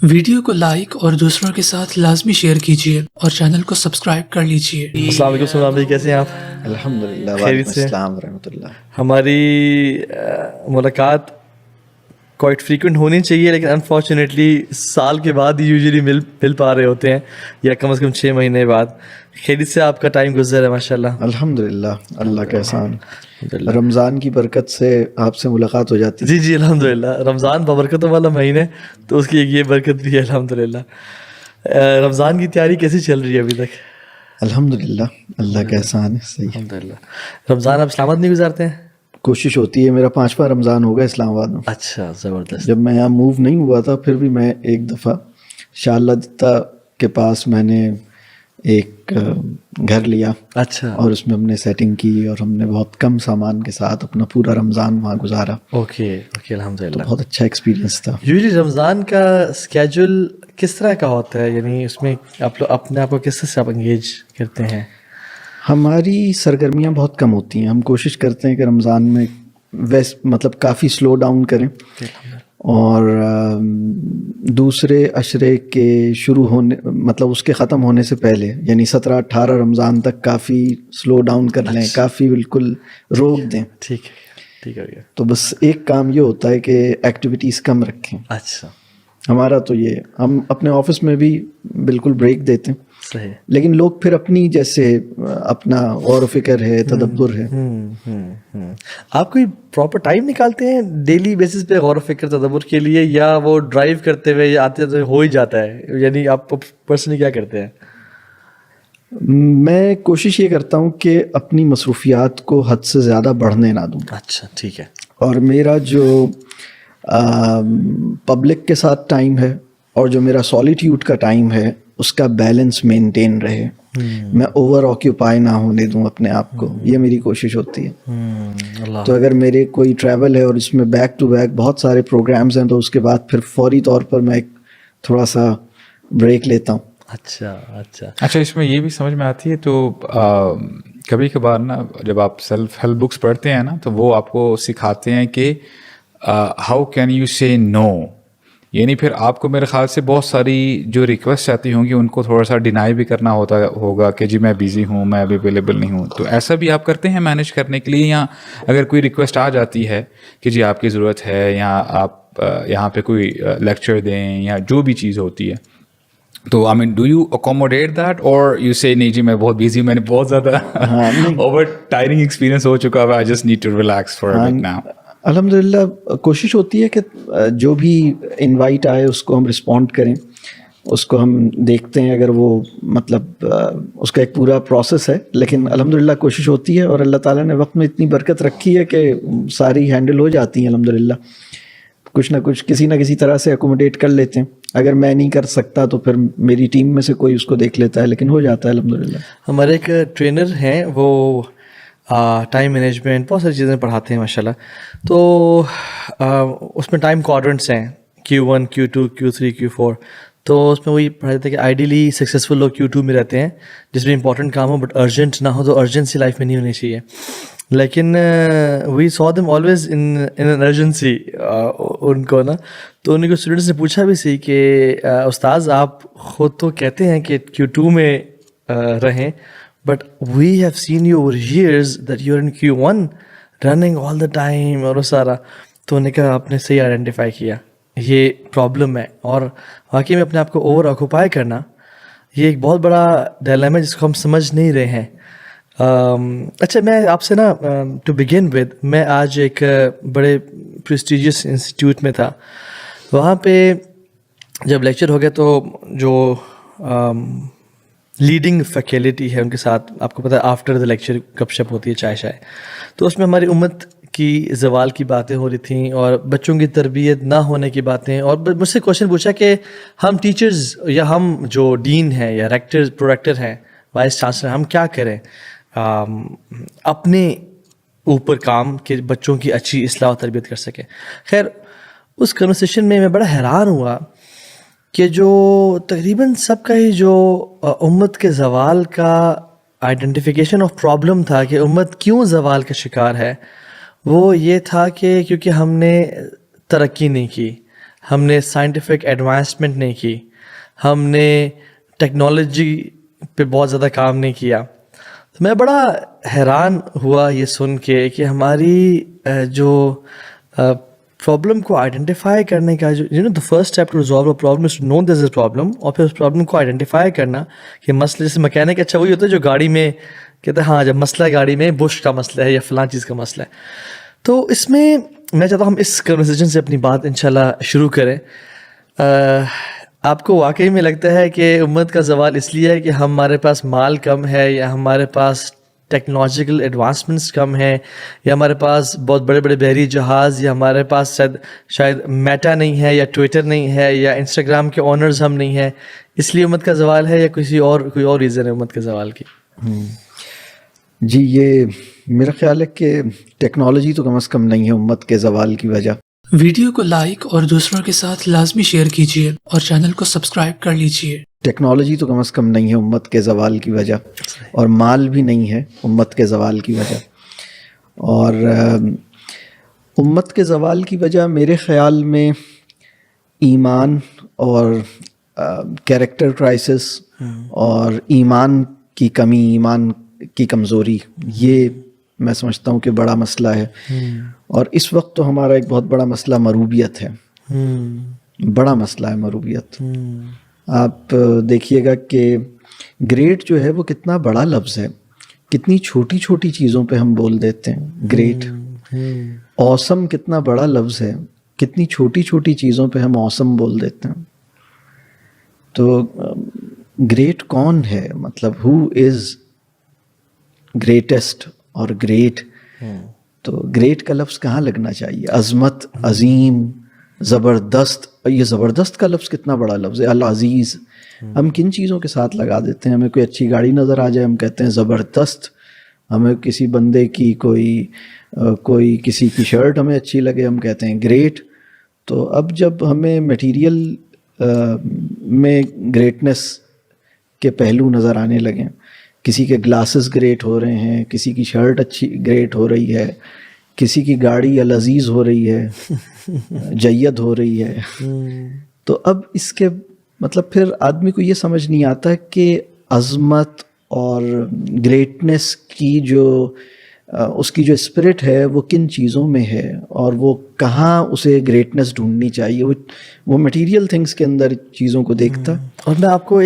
Video کو like اور دوسروں کے ساتھ لازمی شیئر کیجیے اور چینل کو سبسکرائب کر لیجیے۔ السلام علیکم سلام بھائی، کیسے ہیں آپ؟ الحمدللہ، خیریت وعلیکم سے؟ السلام ورحمۃ اللہ۔ ہماری ملاقات کوائٹ فریکوینٹ ہونی چاہیے، لیکن انفارچونیٹلی سال کے بعد ہی یوزلی مل پا رہے ہوتے ہیں، یا کم از کم 6 مہینے بعد۔ خیریت سے آپ کا ٹائم گزر ہے ماشاء اللہ؟ الحمدللہ، اللہ کا احسان، رمضان کی برکت سے آپ سے ملاقات ہو جاتی ہے۔ جی جی الحمدللہ، رمضان بابرکتوں والا مہینہ ہے تو اس کی ایک یہ برکت بھی ہے الحمدللہ۔ رمضان کی تیاری کیسی چل رہی ہے ابھی تک؟ الحمدللہ، اللہ کا احسان ہے، صحیح۔ الحمدللہ۔ رمضان آپ اسلام آباد نہیں گزارتے ہیں؟ کوشش ہوتی ہے، میرا 5واں رمضان ہوگا اسلام آباد میں۔ اچھا، زبردست۔ جب میں یہاں موو نہیں ہوا تھا پھر بھی میں ایک دفعہ شاہ اللہ دتا کے پاس میں نے ایک گھر لیا، اچھا، اور اس میں ہم نے سیٹنگ کی اور ہم نے بہت کم سامان کے ساتھ اپنا پورا رمضان وہاں گزارا۔ اوکے اوکے، الحمدللہ۔ بہت اچھا ایکسپیرینس تھا۔ یوزلی رمضان کا اسکیجول کس طرح کا ہوتا ہے؟ یعنی اس میں آپ لوگ اپنے آپ کو کس طرح سے آپ انگیج کرتے ہیں؟ ہماری سرگرمیاں بہت کم ہوتی ہیں، ہم کوشش کرتے ہیں کہ رمضان میں مطلب کافی سلو ڈاؤن کریں، اور دوسرے عشرے کے شروع ہونے مطلب اس کے ختم ہونے سے پہلے یعنی 17-18 رمضان تک کافی سلو ڈاؤن کر لیں، کافی بالکل روک دیں۔ ٹھیک ہے، ٹھیک ہے۔ تو بس ایک کام یہ ہوتا ہے کہ ایکٹیویٹیز کم رکھیں۔ اچھا، ہمارا تو یہ، ہم اپنے آفس میں بھی بالکل بریک دیتے ہیں، صحیح۔ لیکن لوگ پھر اپنی جیسے اپنا غور و فکر ہے، تدبر ہے۔ آپ کوئی پراپر ٹائم نکالتے ہیں ڈیلی بیسس پہ غور و فکر تدبر کے لیے، یا وہ ڈرائیو کرتے ہوئے یا آتے ہوئے ہو ہی جاتا ہے؟ یعنی آپ پرسنلی کیا کرتے ہیں؟ میں کوشش یہ کرتا ہوں کہ اپنی مصروفیات کو حد سے زیادہ بڑھنے نہ دوں، اچھا، ٹھیک ہے۔ اور میرا جو پبلک کے ساتھ ٹائم ہے اور جو میرا سالیٹیوڈ کا ٹائم ہے اس کا بیلنس مینٹین رہے، میں اوور آکیوپائی نہ ہونے دوں اپنے آپ کو، یہ میری کوشش ہوتی ہے۔ تو اگر میرے کوئی ٹریول ہے اور اس میں بیک ٹو بیک بہت سارے پروگرامز ہیں تو اس کے بعد پھر فوری طور پر میں ایک تھوڑا سا بریک لیتا ہوں۔ اچھا اچھا اچھا، اس میں یہ بھی سمجھ میں آتی ہے تو کبھی کبھار نا جب آپ سیلف ہیلپ بکس پڑھتے ہیں نا تو وہ آپ کو سکھاتے ہیں کہ ہاؤ کین یو سے نو، یعنی پھر آپ کو میرے خیال سے بہت ساری جو ریکویسٹ آتی ہوں گی ان کو تھوڑا سا ڈینائی بھی کرنا ہوگا کہ جی میں بیزی ہوں، میں ابھی اویلیبل نہیں ہوں۔ تو ایسا بھی آپ کرتے ہیں مینیج کرنے کے لیے، یا اگر کوئی ریکویسٹ آ جاتی ہے کہ جی آپ کی ضرورت ہے یا آپ یہاں پہ کوئی لیکچر دیں یا جو بھی چیز ہوتی ہے، تو آئی مین ڈو یو اکوموڈیٹ دیٹ اور یو سے نہیں جی میں بہت بیزی ہوں، میں نے بہت زیادہ اوور ٹائرنگ ایکسپیرینس ہو چکا ہے، I just need to relax for a bit now? الحمدللہ کوشش ہوتی ہے کہ جو بھی انوائٹ آئے اس کو ہم رسپونڈ کریں، اس کو ہم دیکھتے ہیں، اگر وہ مطلب اس کا ایک پورا پروسیس ہے، لیکن الحمدللہ کوشش ہوتی ہے، اور اللہ تعالیٰ نے وقت میں اتنی برکت رکھی ہے کہ ساری ہینڈل ہو جاتی ہیں الحمدللہ۔ کچھ نہ کچھ کسی نہ کسی طرح سے اکوموڈیٹ کر لیتے ہیں، اگر میں نہیں کر سکتا تو پھر میری ٹیم میں سے کوئی اس کو دیکھ لیتا ہے، لیکن ہو جاتا ہے الحمدللہ۔ ہمارے ایک ٹرینر ہیں، وہ ٹائم مینجمنٹ بہت ساری چیزیں پڑھاتے ہیں ماشاء اللہ، تو اس میں ٹائم کوارڈرنٹس ہیں، Q1 Q2 Q3 Q4، تو اس میں وہی پڑھا جاتا ہے کہ آئیڈیلی سکسیزفل لوگ Q2 میں رہتے ہیں، جس میں امپورٹنٹ کام ہو بٹ ارجنٹ نہ ہو، تو ارجنسی لائف میں نہیں ہونی چاہیے، لیکن we so them always in an emergency ان کو نا۔ تو ان کو اسٹوڈنٹس نے پوچھا بھی سی کہ استاذ آپ خود تو کہتے ہیں کہ Q2 میں رہیں، but we have seen you over years that you are in Q1 running all the time اور وہ سارا۔ تو انہوں نے کہا آپ نے صحیح آئیڈینٹیفائی کیا، یہ پرابلم ہے، اور واقعی میں اپنے آپ کو اوور آکوپائی کرنا یہ ایک بہت بڑا ڈائلیما ہے جس کو ہم سمجھ نہیں رہے ہیں۔ اچھا، میں آپ سے نا ٹو بگن ود، میں آج ایک بڑے پریسٹیجیس انسٹیٹیوٹ میں تھا، وہاں پہ جب لیکچر ہو گیا تو جو لیڈنگ فیکلٹی ہے ان کے ساتھ آپ کو پتہ ہے آفٹر دا لیکچر گپ شپ ہوتی ہے، چائے شائے، تو اس میں ہماری امت کی زوال کی باتیں ہو رہی تھیں اور بچوں کی تربیت نہ ہونے کی باتیں، اور مجھ سے کوشچن پوچھا کہ ہم ٹیچرز یا ہم جو ڈین ہیں یا ریکٹر پروریکٹر ہیں، وائس چانسلر، ہم کیا کریں اپنے اوپر کام کہ بچوں کی اچھی اصلاح و تربیت کر سکیں۔ خیر اس کنورسیشن میں بڑا حیران ہوا کہ جو تقریباً سب کا ہی جو امت کے زوال کا آئیڈینٹیفیکیشن آف پرابلم تھا کہ امت کیوں زوال کا شکار ہے، وہ یہ تھا کہ کیونکہ ہم نے ترقی نہیں کی، ہم نے سائنٹیفک ایڈوانسمنٹ نہیں کی, ہم نے ٹیکنالوجی پہ بہت زیادہ کام نہیں کیا. میں بڑا حیران ہوا یہ سن کے کہ ہماری جو پرابلم کو آئیڈینٹیفائی کرنے کا جو the first step to resolve a problem is to know this is problem, اور پھر اس پرابلم کو آئیڈینٹیفائی کرنا کہ مسئلہ, جیسے مکینک اچھا وہی ہوتا ہے جو گاڑی میں کہتے ہیں ہاں جب مسئلہ ہے گاڑی میں بش کا مسئلہ ہے یا فلاں چیز کا مسئلہ ہے. تو اس میں میں چاہتا ہوں ہم اس کنورسیشن سے اپنی بات انشاءاللہ شروع کریں. آپ کو واقعی میں لگتا ہے کہ امت کا زوال اس لیے ہے کہ ہمارے پاس مال کم ہے, یا ہمارے پاس ٹیکنالوجیکل ایڈوانسمنٹس کم ہیں, یا ہمارے پاس بہت بڑے بڑے بحری جہاز, یا ہمارے پاس شاید میٹا نہیں ہے, یا ٹویٹر نہیں ہے, یا انسٹاگرام کے اونرز ہم نہیں ہیں, اس لیے امت کا زوال ہے, یا کوئی اور ریزن ہے امت کے زوال کی؟ جی یہ میرا خیال ہے کہ ٹیکنالوجی تو کم از کم نہیں ہے امت کے زوال کی وجہ. ویڈیو کو لائک اور دوسروں کے ساتھ لازمی شیئر کیجیے اور چینل کو سبسکرائب کر لیجیے. ٹیکنالوجی تو کم از کم نہیں ہے امت کے زوال کی وجہ, اور مال بھی نہیں ہے امت کے زوال کی وجہ. اور امت کے زوال کی وجہ میرے خیال میں ایمان اور کیریکٹر کرائسس اور ایمان کی کمی, ایمان کی کمزوری, یہ میں سمجھتا ہوں کہ بڑا مسئلہ ہے. اور اس وقت تو ہمارا ایک بہت بڑا مسئلہ مروبیت ہے, بڑا مسئلہ ہے مروبیت. آپ دیکھیے گا کہ گریٹ جو ہے وہ کتنا بڑا لفظ ہے, کتنی چھوٹی چھوٹی چیزوں پہ ہم بول دیتے ہیں گریٹ. اوسم کتنا بڑا لفظ ہے, کتنی چھوٹی چھوٹی چیزوں پہ ہم اوسم بول دیتے ہیں. تو گریٹ کون ہے, مطلب ہو از گریٹسٹ اور گریٹ, تو گریٹ کا لفظ کہاں لگنا چاہیے؟ عظمت, عظیم, زبردست. یہ زبردست کا لفظ کتنا بڑا لفظ ہے. العزیز ہم کن چیزوں کے ساتھ لگا دیتے ہیں؟ ہمیں کوئی اچھی گاڑی نظر آ جائے ہم کہتے ہیں زبردست, ہمیں کسی بندے کی کوئی کسی کی شرٹ ہمیں اچھی لگے ہم کہتے ہیں گریٹ. تو اب جب ہمیں میٹیریل میں گریٹنس کے پہلو نظر آنے لگیں, کسی کے گلاسز گریٹ ہو رہے ہیں, کسی کی شرٹ اچھی گریٹ ہو رہی ہے, کسی کی گاڑی العزیز ہو رہی ہے, جید ہو رہی ہے, تو اب اس کے مطلب پھر آدمی کو یہ سمجھ نہیں آتا کہ عظمت اور گریٹنس کی جو اس کی جو اسپرٹ ہے وہ کن چیزوں میں ہے, اور وہ کہاں اسے گریٹنس ڈھونڈنی چاہیے. وہ مٹیریل تھنگس کے اندر چیزوں کو دیکھتا. اور میں آپ کو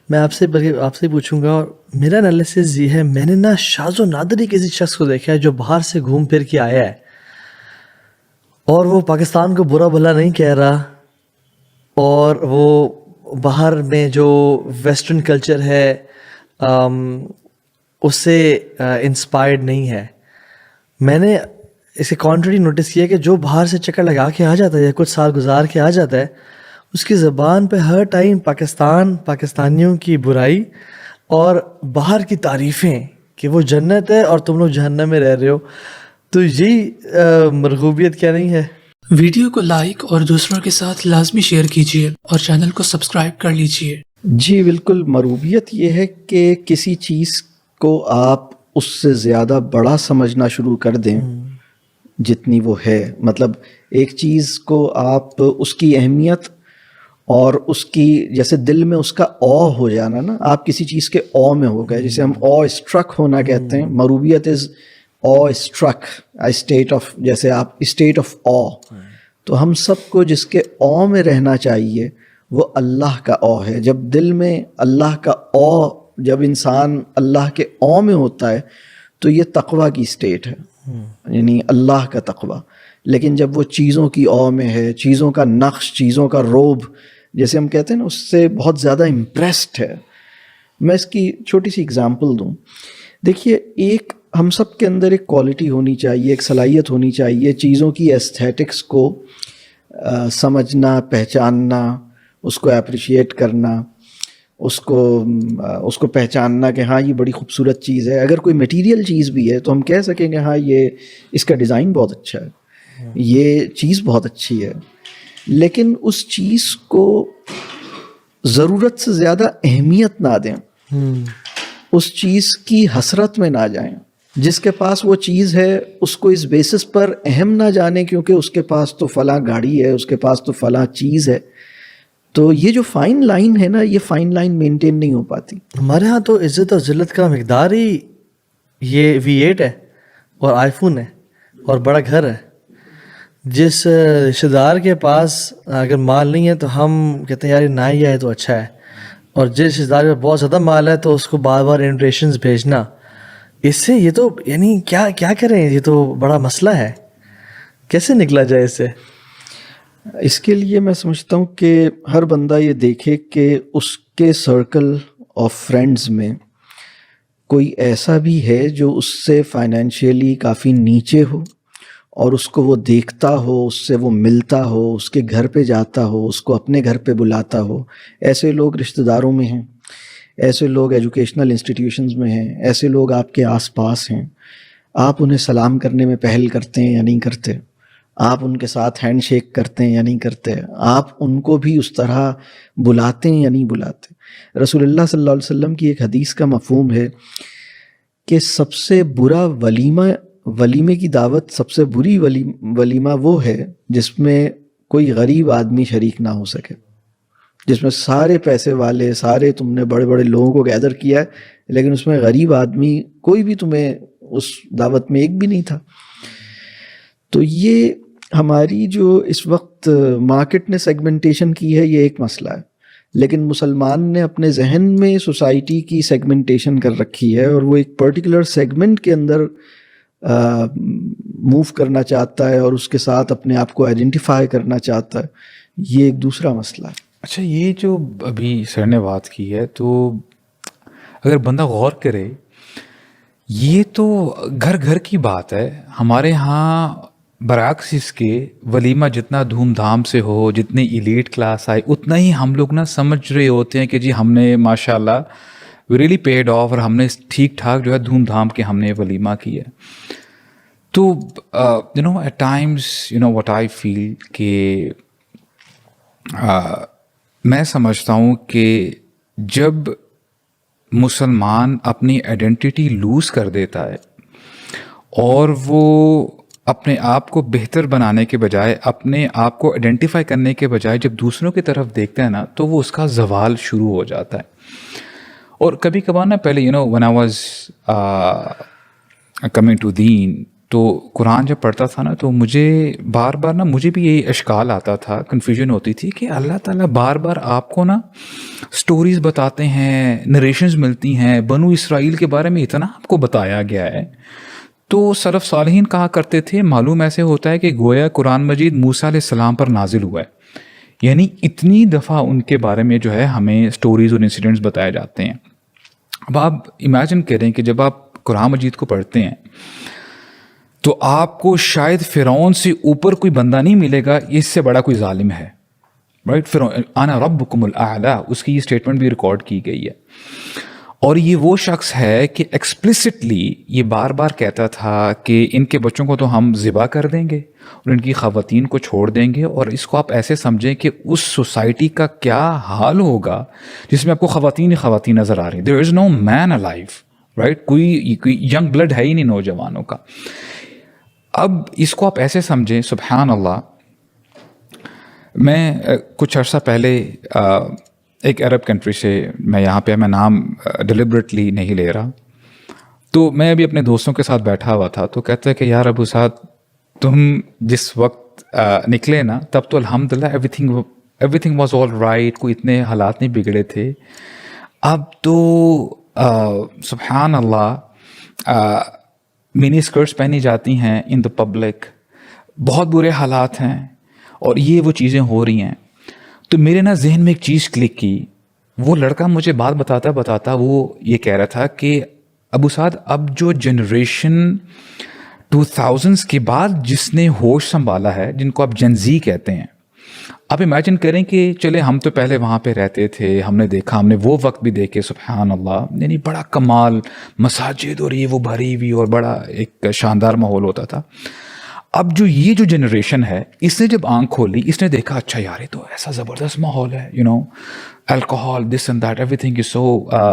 میں آپ سے پوچھوں گا, اور میرا انالیسس یہ ہے, میں نے نا شاذ و نادر ہی کسی شخص کو دیکھا ہے جو باہر سے گھوم پھر کے آیا ہے, اور وہ پاکستان کو برا بھلا نہیں کہہ رہا, اور وہ باہر میں جو ویسٹرن کلچر ہے اس سے انسپائرڈ نہیں ہے. میں نے اس کے کانٹریری نوٹس کیا کہ جو باہر سے چکر لگا کے آ جاتا ہے یا کچھ سال گزار کے آ جاتا ہے, اس کی زبان پہ ہر ٹائم پاکستانیوں کی برائی اور باہر کی تعریفیں کہ وہ جنت ہے اور تم لوگ جہنم میں رہ رہے ہو. تو یہی مرغوبیت کیا نہیں ہے؟ ویڈیو کو لائک اور دوسروں کے ساتھ لازمی شیئر کیجیے اور چینل کو سبسکرائب کر لیجیے. جی بالکل, مروبیت یہ ہے کہ کسی چیز کو آپ اس سے زیادہ بڑا سمجھنا شروع کر دیں جتنی وہ ہے. مطلب ایک چیز کو آپ اس کی اہمیت اور اس کی جیسے دل میں اس کا او ہو جانا نا, آپ کسی چیز کے او میں ہو گئے, جسے ہم او اسٹرک ہونا کہتے ہیں. مروبیت از او اسٹرک, اسٹیٹ آف, جیسے آپ اسٹیٹ آف او. تو ہم سب کو جس کے او میں رہنا چاہیے وہ اللہ کا او ہے. جب دل میں اللہ کا او, جب انسان اللہ کے او میں ہوتا ہے تو یہ تقویٰ کی اسٹیٹ ہے, یعنی اللہ کا تقویٰ. لیکن جب وہ چیزوں کی او میں ہے, چیزوں کا نقش, چیزوں کا روب جیسے ہم کہتے ہیں نا, اس سے بہت زیادہ امپریسڈ ہے. میں اس کی چھوٹی سی اگزامپل دوں. دیکھیے, ایک ہم سب کے اندر ایک کوالٹی ہونی چاہیے, ایک صلاحیت ہونی چاہیے چیزوں کی ایستھیٹکس کو سمجھنا, پہچاننا, اس کو اپریشیٹ کرنا, اس کو پہچاننا کہ ہاں یہ بڑی خوبصورت چیز ہے. اگر کوئی میٹیریل چیز بھی ہے تو ہم کہہ سکیں کہ ہاں یہ اس کا ڈیزائن بہت اچھا ہے, یہ چیز بہت اچھی ہے, لیکن اس چیز کو ضرورت سے زیادہ اہمیت نہ دیں, اس چیز کی حسرت میں نہ جائیں. جس کے پاس وہ چیز ہے اس کو اس بیسس پر اہم نہ جانے کیونکہ اس کے پاس تو فلاں گاڑی ہے, اس کے پاس تو فلاں چیز ہے. تو یہ جو فائن لائن ہے نا, یہ فائن لائن مینٹین نہیں ہو پاتی. ہمارے ہاں تو عزت اور ذلت کا مقدار ہی یہ V8 ہے اور آئی فون ہے اور بڑا گھر ہے. جس رشتہ دار کے پاس اگر مال نہیں ہے تو ہم کہتے ہیں یار نہ ہی آئے تو اچھا ہے, اور جس رشتہ دار کے بہت زیادہ مال ہے تو اس کو بار بار انویٹیشنز بھیجنا, اس سے یہ تو یعنی کیا کریں, یہ تو بڑا مسئلہ ہے. کیسے نکلا جائے اس سے؟ اس کے لیے میں سمجھتا ہوں کہ ہر بندہ یہ دیکھے کہ اس کے سرکل آف فرینڈز میں کوئی ایسا بھی ہے جو اس سے فائنینشیلی کافی نیچے ہو اور اس کو وہ دیکھتا ہو, اس سے وہ ملتا ہو, اس کے گھر پہ جاتا ہو, اس کو اپنے گھر پہ بلاتا ہو. ایسے لوگ رشتہ داروں میں ہیں, ایسے لوگ ایجوکیشنل انسٹیٹیوشنز میں ہیں, ایسے لوگ آپ کے آس پاس ہیں. آپ انہیں سلام کرنے میں پہل کرتے ہیں یا نہیں کرتے؟ آپ ان کے ساتھ ہینڈ شیک کرتے ہیں یا نہیں کرتے؟ آپ ان کو بھی اس طرح بلاتے ہیں یا نہیں بلاتے؟ رسول اللہ صلی اللہ علیہ وسلم کی ایک حدیث کا مفہوم ہے کہ سب سے برا ولیمے کی دعوت, سب سے بری ولیمہ وہ ہے جس میں کوئی غریب آدمی شریک نہ ہو سکے, جس میں سارے پیسے والے, سارے تم نے بڑے بڑے لوگوں کو گیدر کیا ہے لیکن اس میں غریب آدمی کوئی بھی تمہیں اس دعوت میں ایک بھی نہیں تھا. تو یہ ہماری جو اس وقت مارکیٹ نے سیگمنٹیشن کی ہے یہ ایک مسئلہ ہے, لیکن مسلمان نے اپنے ذہن میں سوسائٹی کی سیگمنٹیشن کر رکھی ہے اور وہ ایک پرٹیکولر سیگمنٹ کے اندر موو کرنا چاہتا ہے اور اس کے ساتھ اپنے آپ کو آئیڈینٹیفائی کرنا چاہتا ہے. یہ ایک دوسرا مسئلہ ہے. اچھا, یہ جو ابھی سر نے بات کی ہے تو اگر بندہ غور کرے, یہ تو گھر گھر کی بات ہے. ہمارے ہاں برعکس اس کے ولیمہ جتنا دھوم دھام سے ہو, جتنی ایلیٹ کلاس آئے, اتنا ہی ہم لوگ نا سمجھ رہے ہوتے ہیں کہ جی ہم نے ماشاء اللہ ریئلی پیڈ آف اور ہم نے ٹھیک ٹھاک جو ہے دھوم دھام کے ہم نے ولیمہ کیا. تو you know at times you know what I feel کہ میں سمجھتا ہوں کہ جب مسلمان اپنی آئیڈینٹی لوز کر دیتا ہے اور وہ اپنے آپ کو بہتر بنانے کے بجائے, اپنے آپ کو آئیڈینٹیفائی کرنے کے بجائے جب دوسروں کی طرف دیکھتا ہے نا تو وہ اس کا زوال شروع ہو جاتا ہے. اور کبھی کبھار نا پہلے you know when I was coming to دین, تو قرآن جب پڑھتا تھا نا تو مجھے بار بار نا مجھے بھی یہی اشکال آتا تھا, کنفیوژن ہوتی تھی کہ اللہ تعالیٰ بار بار آپ کو نا سٹوریز بتاتے ہیں, نریشنز ملتی ہیں, بنو اسرائیل کے بارے میں اتنا آپ کو بتایا گیا ہے. تو سلف صالحین کہا کرتے تھے معلوم ایسے ہوتا ہے کہ گویا قرآن مجید موسیٰ علیہ السلام پر نازل ہوا ہے, یعنی اتنی دفعہ ان کے بارے میں جو ہے ہمیں سٹوریز اور انسیڈنٹس بتائے جاتے ہیں. اب آپ امیجن کریں کہ جب آپ قرآن مجید کو پڑھتے ہیں تو آپ کو شاید فرعون سے اوپر کوئی بندہ نہیں ملے گا اس سے بڑا کوئی ظالم ہے, رائٹ. فرعون انا ربکم الاعلی, اس کی یہ اسٹیٹمنٹ بھی ریکارڈ کی گئی ہے. اور یہ وہ شخص ہے کہ ایکسپلسٹلی یہ بار بار کہتا تھا کہ ان کے بچوں کو تو ہم ذبح کر دیں گے اور ان کی خواتین کو چھوڑ دیں گے, اور اس کو آپ ایسے سمجھیں کہ اس سوسائٹی کا کیا حال ہوگا جس میں آپ کو خواتین نظر آ رہی ہیں. دیر از نو مین الائیو, رائٹ. کوئی ینگ بلڈ ہے ہی نہیں نوجوانوں کا. اب اس کو آپ ایسے سمجھیں, سبحان اللہ. میں کچھ عرصہ پہلے ایک عرب کنٹری سے, میں یہاں پہ میں نام ڈیلیبریٹلی نہیں لے رہا, تو میں ابھی اپنے دوستوں کے ساتھ بیٹھا ہوا تھا تو کہتا ہے کہ یار ابو سعد تم جس وقت نکلے نا تب تو الحمدللہ every thing was all right, کوئی اتنے حالات نہیں بگڑے تھے. اب تو سبحان اللہ منی اسکرٹس پہنی جاتی ہیں ان دا پبلک, بہت برے حالات ہیں اور یہ وہ چیزیں ہو رہی ہیں. تو میرے نا ذہن میں ایک چیز کلک کی. وہ لڑکا مجھے بات بتاتا وہ یہ کہہ رہا تھا کہ ابو سعد اب جو جنریشن 2000s کے بعد جس نے ہوش سنبھالا ہے, جن کو آپ جنزی کہتے ہیں, آپ امیجن کریں کہ چلے ہم تو پہلے وہاں پہ رہتے تھے, ہم نے دیکھا, ہم نے وہ وقت بھی دیکھے, سبحان اللہ, یعنی بڑا کمال, مساجد اور یہ وہ بھری ہوئی اور بڑا ایک شاندار ماحول ہوتا تھا. اب جو یہ جو جنریشن ہے اس نے جب آنکھ کھولی, اس نے دیکھا اچھا یار یہ تو ایسا زبردست ماحول ہے, you know alcohol, this and that, everything is so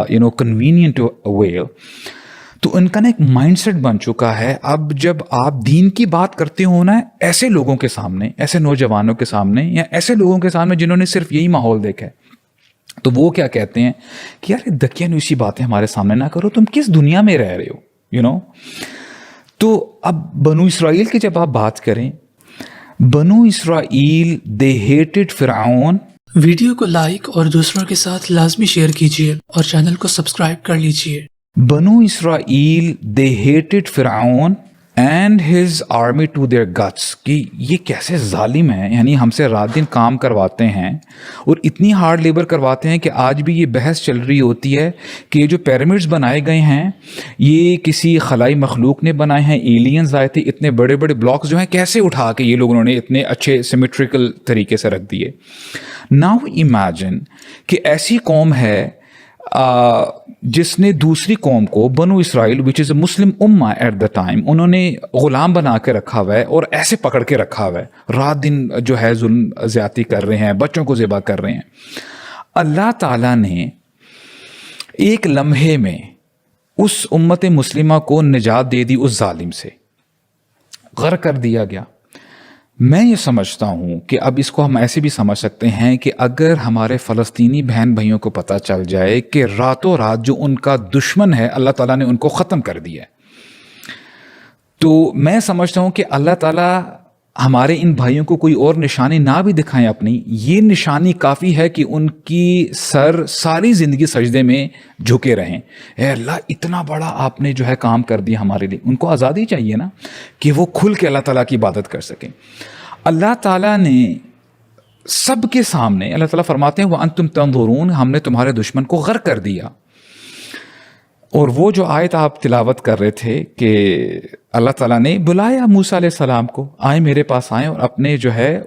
you know convenient to avail. تو ان کا نا ایک مائنڈ سیٹ بن چکا ہے. اب جب آپ دین کی بات کرتے ہو نا ایسے لوگوں کے سامنے, ایسے نوجوانوں کے سامنے, یا ایسے لوگوں کے سامنے جنہوں نے صرف یہی ماحول دیکھا ہے, تو وہ کیا کہتے ہیں کہ یار دکیا نویسی باتیں ہمارے سامنے نہ کرو, تم کس دنیا میں رہ رہے ہو, یو نو. تو اب بنو اسرائیل کی جب آپ بات کریں, بنو اسرائیل دے ہیٹڈ فرعون. ویڈیو کو لائک اور دوسروں کے ساتھ لازمی شیئر کیجیے اور چینل کو سبسکرائب کر لیجیے. بنو اسرائیل دے ہیٹڈ فرعون and his army to their guts, کہ یہ کیسے ظالم ہیں, یعنی ہم سے رات دن کام کرواتے ہیں اور اتنی ہارڈ لیبر کرواتے ہیں کہ آج بھی یہ بحث چل رہی ہوتی ہے کہ یہ جو پیرامڈس بنائے گئے ہیں یہ کسی خلائی مخلوق نے بنائے ہیں, ایلینز آئے تھے, اتنے بڑے بڑے بلاکس جو ہیں کیسے اٹھا کے یہ لوگوں نے اتنے اچھے سیمیٹریکل طریقے سے رکھ دیے. ناؤ امیجن کہ ایسی قوم ہے جس نے دوسری قوم کو, بنو اسرائیل وچ از اے مسلم امہ ایٹ دا ٹائم, انہوں نے غلام بنا کے رکھا ہوا ہے اور ایسے پکڑ کے رکھا ہوا ہے, رات دن جو ہے ظلم زیادتی کر رہے ہیں, بچوں کو ذبح کر رہے ہیں. اللہ تعالیٰ نے ایک لمحے میں اس امت مسلمہ کو نجات دے دی, اس ظالم سے غرق کر دیا گیا. میں یہ سمجھتا ہوں کہ اب اس کو ہم ایسے بھی سمجھ سکتے ہیں کہ اگر ہمارے فلسطینی بہن بھائیوں کو پتہ چل جائے کہ راتوں رات جو ان کا دشمن ہے اللہ تعالیٰ نے ان کو ختم کر دیا ہے, تو میں سمجھتا ہوں کہ اللہ تعالیٰ ہمارے ان بھائیوں کو کوئی اور نشانی نہ بھی دکھائیں اپنی, یہ نشانی کافی ہے کہ ان کی سر ساری زندگی سجدے میں جھکے رہیں. اے اللہ اتنا بڑا آپ نے جو ہے کام کر دیا ہمارے لیے. ان کو آزادی چاہیے نا کہ وہ کھل کے اللہ تعالیٰ کی عبادت کر سکیں. اللہ تعالیٰ نے سب کے سامنے, اللہ تعالیٰ فرماتے ہیں وَأَنْتُمْ تَنْظُرُونَ, ہم نے تمہارے دشمن کو غرق کر دیا. اور وہ جو آیت آپ تلاوت کر رہے تھے کہ اللہ تعالیٰ نے بلایا موسیٰ علیہ السلام کو, آئے میرے پاس آئیں اور اپنے جو ہے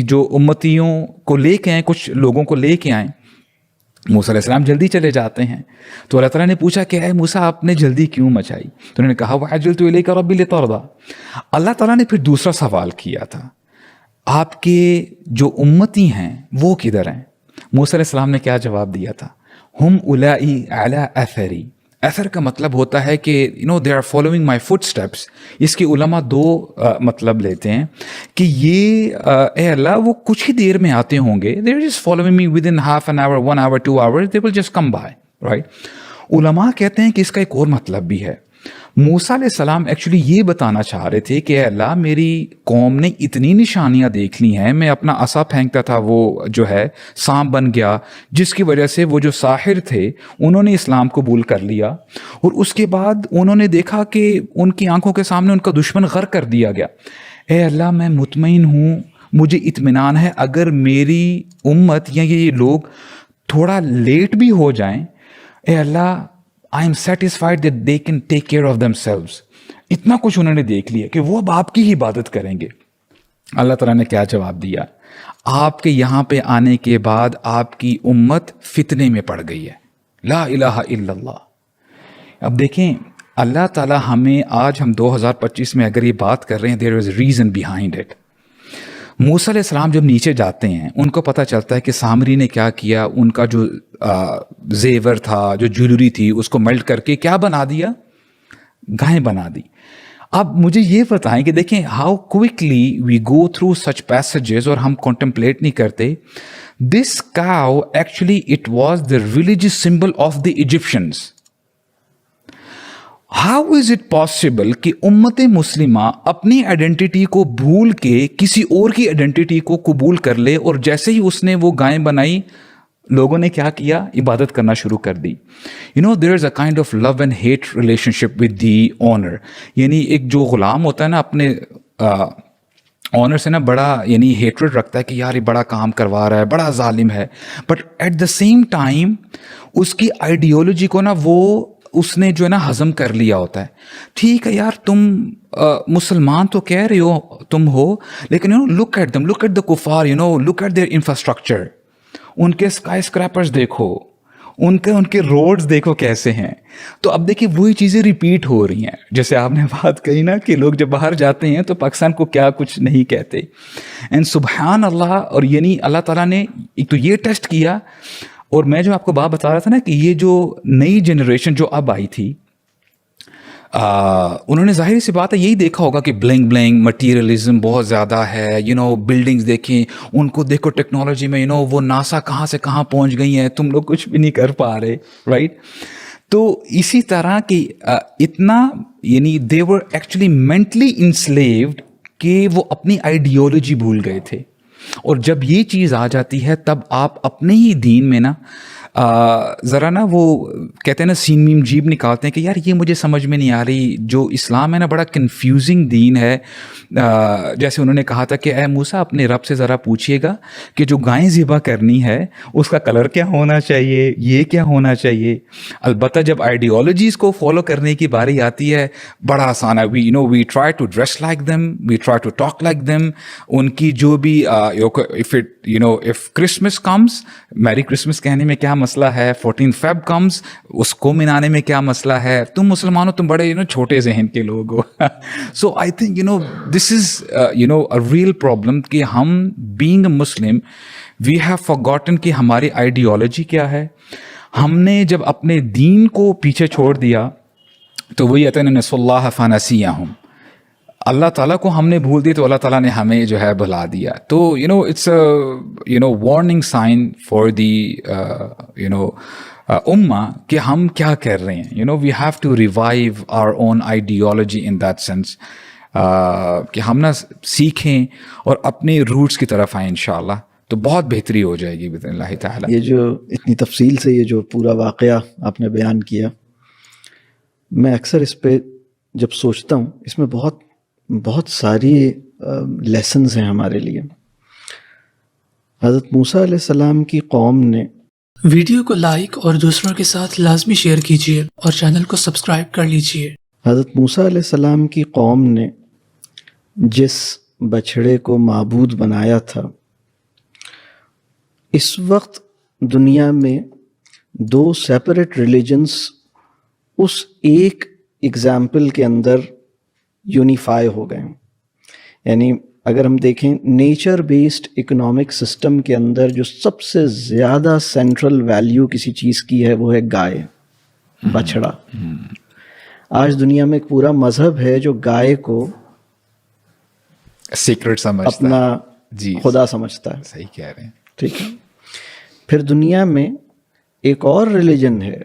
جو امتیوں کو لے کے آئیں, کچھ لوگوں کو لے کے آئیں. موسیٰ علیہ السلام جلدی چلے جاتے ہیں, تو اللہ تعالیٰ نے پوچھا کہ اے موسیٰ آپ نے جلدی کیوں مچائی؟ تو انہوں نے کہا وَعَجَلْتُ إِلَيْكَ رَبِّي لِتَرْضَىٰ. اللہ تعالیٰ نے پھر دوسرا سوال کیا تھا, آپ کے جو امتی ہیں وہ کدھر ہیں؟ موسیٰ علیہ السلام نے کیا جواب دیا تھا؟ ہم اولائی علی اثری. اثر کا مطلب ہوتا ہے کہ they are following my footsteps. اس کے علماء دو مطلب لیتے ہیں کہ یہ اے اللہ وہ کچھ ہی دیر میں آتے ہوں گے, they are just following me within half an hour, 1 hour, 2 hours, they will just come by, right. علماء کہتے ہیں کہ اس کا ایک اور مطلب بھی ہے. موسیٰ علیہ السلام ایکچولی یہ بتانا چاہ رہے تھے کہ اے اللہ میری قوم نے اتنی نشانیاں دیکھ لی ہیں, میں اپنا عصا پھینکتا تھا وہ جو ہے سانپ بن گیا, جس کی وجہ سے وہ جو ساحر تھے انہوں نے اسلام قبول کر لیا, اور اس کے بعد انہوں نے دیکھا کہ ان کی آنکھوں کے سامنے ان کا دشمن غرق کر دیا گیا. اے اللہ میں مطمئن ہوں, مجھے اطمینان ہے اگر میری امت یا یہ لوگ تھوڑا لیٹ بھی ہو جائیں, اے اللہ I am satisfied that they can take care of themselves. اتنا کچھ انہوں نے دیکھ لیا کہ وہ اب آپ کی ہی عبادت کریں گے. اللہ تعالیٰ نے کیا جواب دیا؟ آپ کے یہاں پہ آنے کے بعد آپ کی امت فتنے میں پڑ گئی ہے. لا الہ الا اللہ. اب دیکھیں اللہ تعالیٰ ہمیں آج ہم 2025 میں اگر یہ بات کر رہے ہیں, there is reason behind it. موسیٰ علیہ السلام جب نیچے جاتے ہیں ان کو پتہ چلتا ہے کہ سامری نے کیا کیا, ان کا جو زیور تھا, جو جیولری تھی, اس کو میلٹ کر کے کیا بنا دیا؟ گائے بنا دی. اب مجھے یہ بتائیں کہ دیکھیں how quickly we go through such passages اور ہم کنٹمپلیٹ نہیں کرتے. This cow actually it was the religious symbol of the Egyptians. How is it possible کہ امت مسلمہ اپنی آئیڈینٹی کو بھول کے کسی اور کی آئیڈینٹی کو قبول کر لے, اور جیسے ہی اس نے وہ گائے بنائی لوگوں نے کیا کیا؟ عبادت کرنا شروع کر دی. There is a kind of love and hate relationship with the honour. یعنی ایک جو غلام ہوتا ہے نا اپنے آنر سے نا بڑا یعنی ہیٹریڈ رکھتا ہے کہ یار یہ بڑا کام کروا رہا ہے, بڑا ظالم ہے, but at the same time اس کی آئیڈیالوجی کو نا وہ اس نے جو ہے نا ہضم کر لیا ہوتا ہے. ٹھیک ہے یار تم مسلمان تو کہہ رہے ہو تم ہو, لیکن look at them, look at the کفار, لک ایٹ دیئر انفراسٹرکچر. ان کے اسکائی اسکریپرز دیکھو, ان کے روڈز دیکھو کیسے ہیں. تو اب دیکھیں وہی چیزیں ریپیٹ ہو رہی ہیں. جیسے آپ نے بات کہی نا کہ لوگ جب باہر جاتے ہیں تو پاکستان کو کیا کچھ نہیں کہتے. اینڈ سبحان اللہ. اور یعنی اللہ تعالیٰ نے ایک تو یہ ٹیسٹ کیا, اور میں جو آپ کو بات بتا رہا تھا نا کہ یہ جو نئی جنریشن جو اب آئی تھی, انہوں نے ظاہر سی بات ہے یہی دیکھا ہوگا کہ بلنگ بلنگ مٹیریلزم بہت زیادہ ہے, بلڈنگز دیکھیں, ان کو دیکھو ٹیکنالوجی میں, وہ ناسا کہاں سے کہاں پہنچ گئی ہیں, تم لوگ کچھ بھی نہیں کر پا رہے, رائٹ. تو اسی طرح کی اتنا دے ور ایکچولی مینٹلی انسلیوڈ کہ وہ اپنی آئیڈیالوجی بھول گئے تھے. اور جب یہ چیز آ جاتی ہے تب آپ اپنے ہی دین میں نا ذرا نا وہ کہتے ہیں نا سین میم جیب نکالتے ہیں کہ یار یہ مجھے سمجھ میں نہیں آ رہی. جو اسلام ہے نا بڑا کنفیوزنگ دین ہے. جیسے انہوں نے کہا تھا کہ اے موسیٰ اپنے رب سے ذرا پوچھیے گا کہ جو گائیں ذبح کرنی ہے اس کا کلر کیا ہونا چاہیے, یہ کیا ہونا چاہیے. البتہ جب آئیڈیالوجیز کو فالو کرنے کی باری آتی ہے بڑا آسان ہے. We try to dress like them, we try to talk like them. ان کی جو بھی اف کرسمس کمس, میری کرسمس کہنے میں کیا مسئلہ ہے, 14 فیب کمس, اس کو منانے میں کیا مسئلہ ہے. تم مسلمانوں تم بڑے چھوٹے ذہن کے لوگ ہو. So I think this is a real problem کہ ہم being a Muslim we have forgotten کہ ہماری آئیڈیالوجی کیا ہے. ہم نے جب اپنے دین کو پیچھے چھوڑ دیا تو وہی آتے ہیں نسوا اللہ فنسیہم, اللہ تعالیٰ کو ہم نے بھول دیا تو اللہ تعالیٰ نے ہمیں جو ہے بھلا دیا. تو it's warning sign for the امہ کہ ہم کیا کر رہے ہیں. We have to revive our own ideology in that sense کہ ہم نا سیکھیں اور اپنے روٹس کی طرف آئیں انشاءاللہ, تو بہت بہتری ہو جائے گی باذن اللہ تعالیٰ. یہ جو اتنی تفصیل سے یہ جو پورا واقعہ آپ نے بیان کیا, میں اکثر اس پہ جب سوچتا ہوں اس میں بہت بہت ساری لیسنز ہیں ہمارے لیے. حضرت موسیٰ علیہ السلام کی قوم نے ویڈیو کو لائک اور دوسروں کے ساتھ لازمی شیئر کیجیے اور چینل کو سبسکرائب کر لیجیے. حضرت موسیٰ علیہ السلام کی قوم نے جس بچھڑے کو معبود بنایا تھا, اس وقت دنیا میں 2 سیپریٹ ریلیجنز اس ایک ایگزامپل کے اندر یونیفائی ہو گئے. یعنی اگر ہم دیکھیں نیچر بیسڈ اکنامک سسٹم کے اندر جو سب سے زیادہ سینٹرل ویلیو کسی چیز کی ہے وہ ہے گائے, بچھڑا. آج دنیا میں ایک پورا مذہب ہے جو گائے کو سیکرٹ سمجھتا اپنا جی خدا سمجھتا ہے. صحیح کہہ رہے ہیں. ٹھیک ہے. پھر دنیا میں ایک اور ریلیجن ہے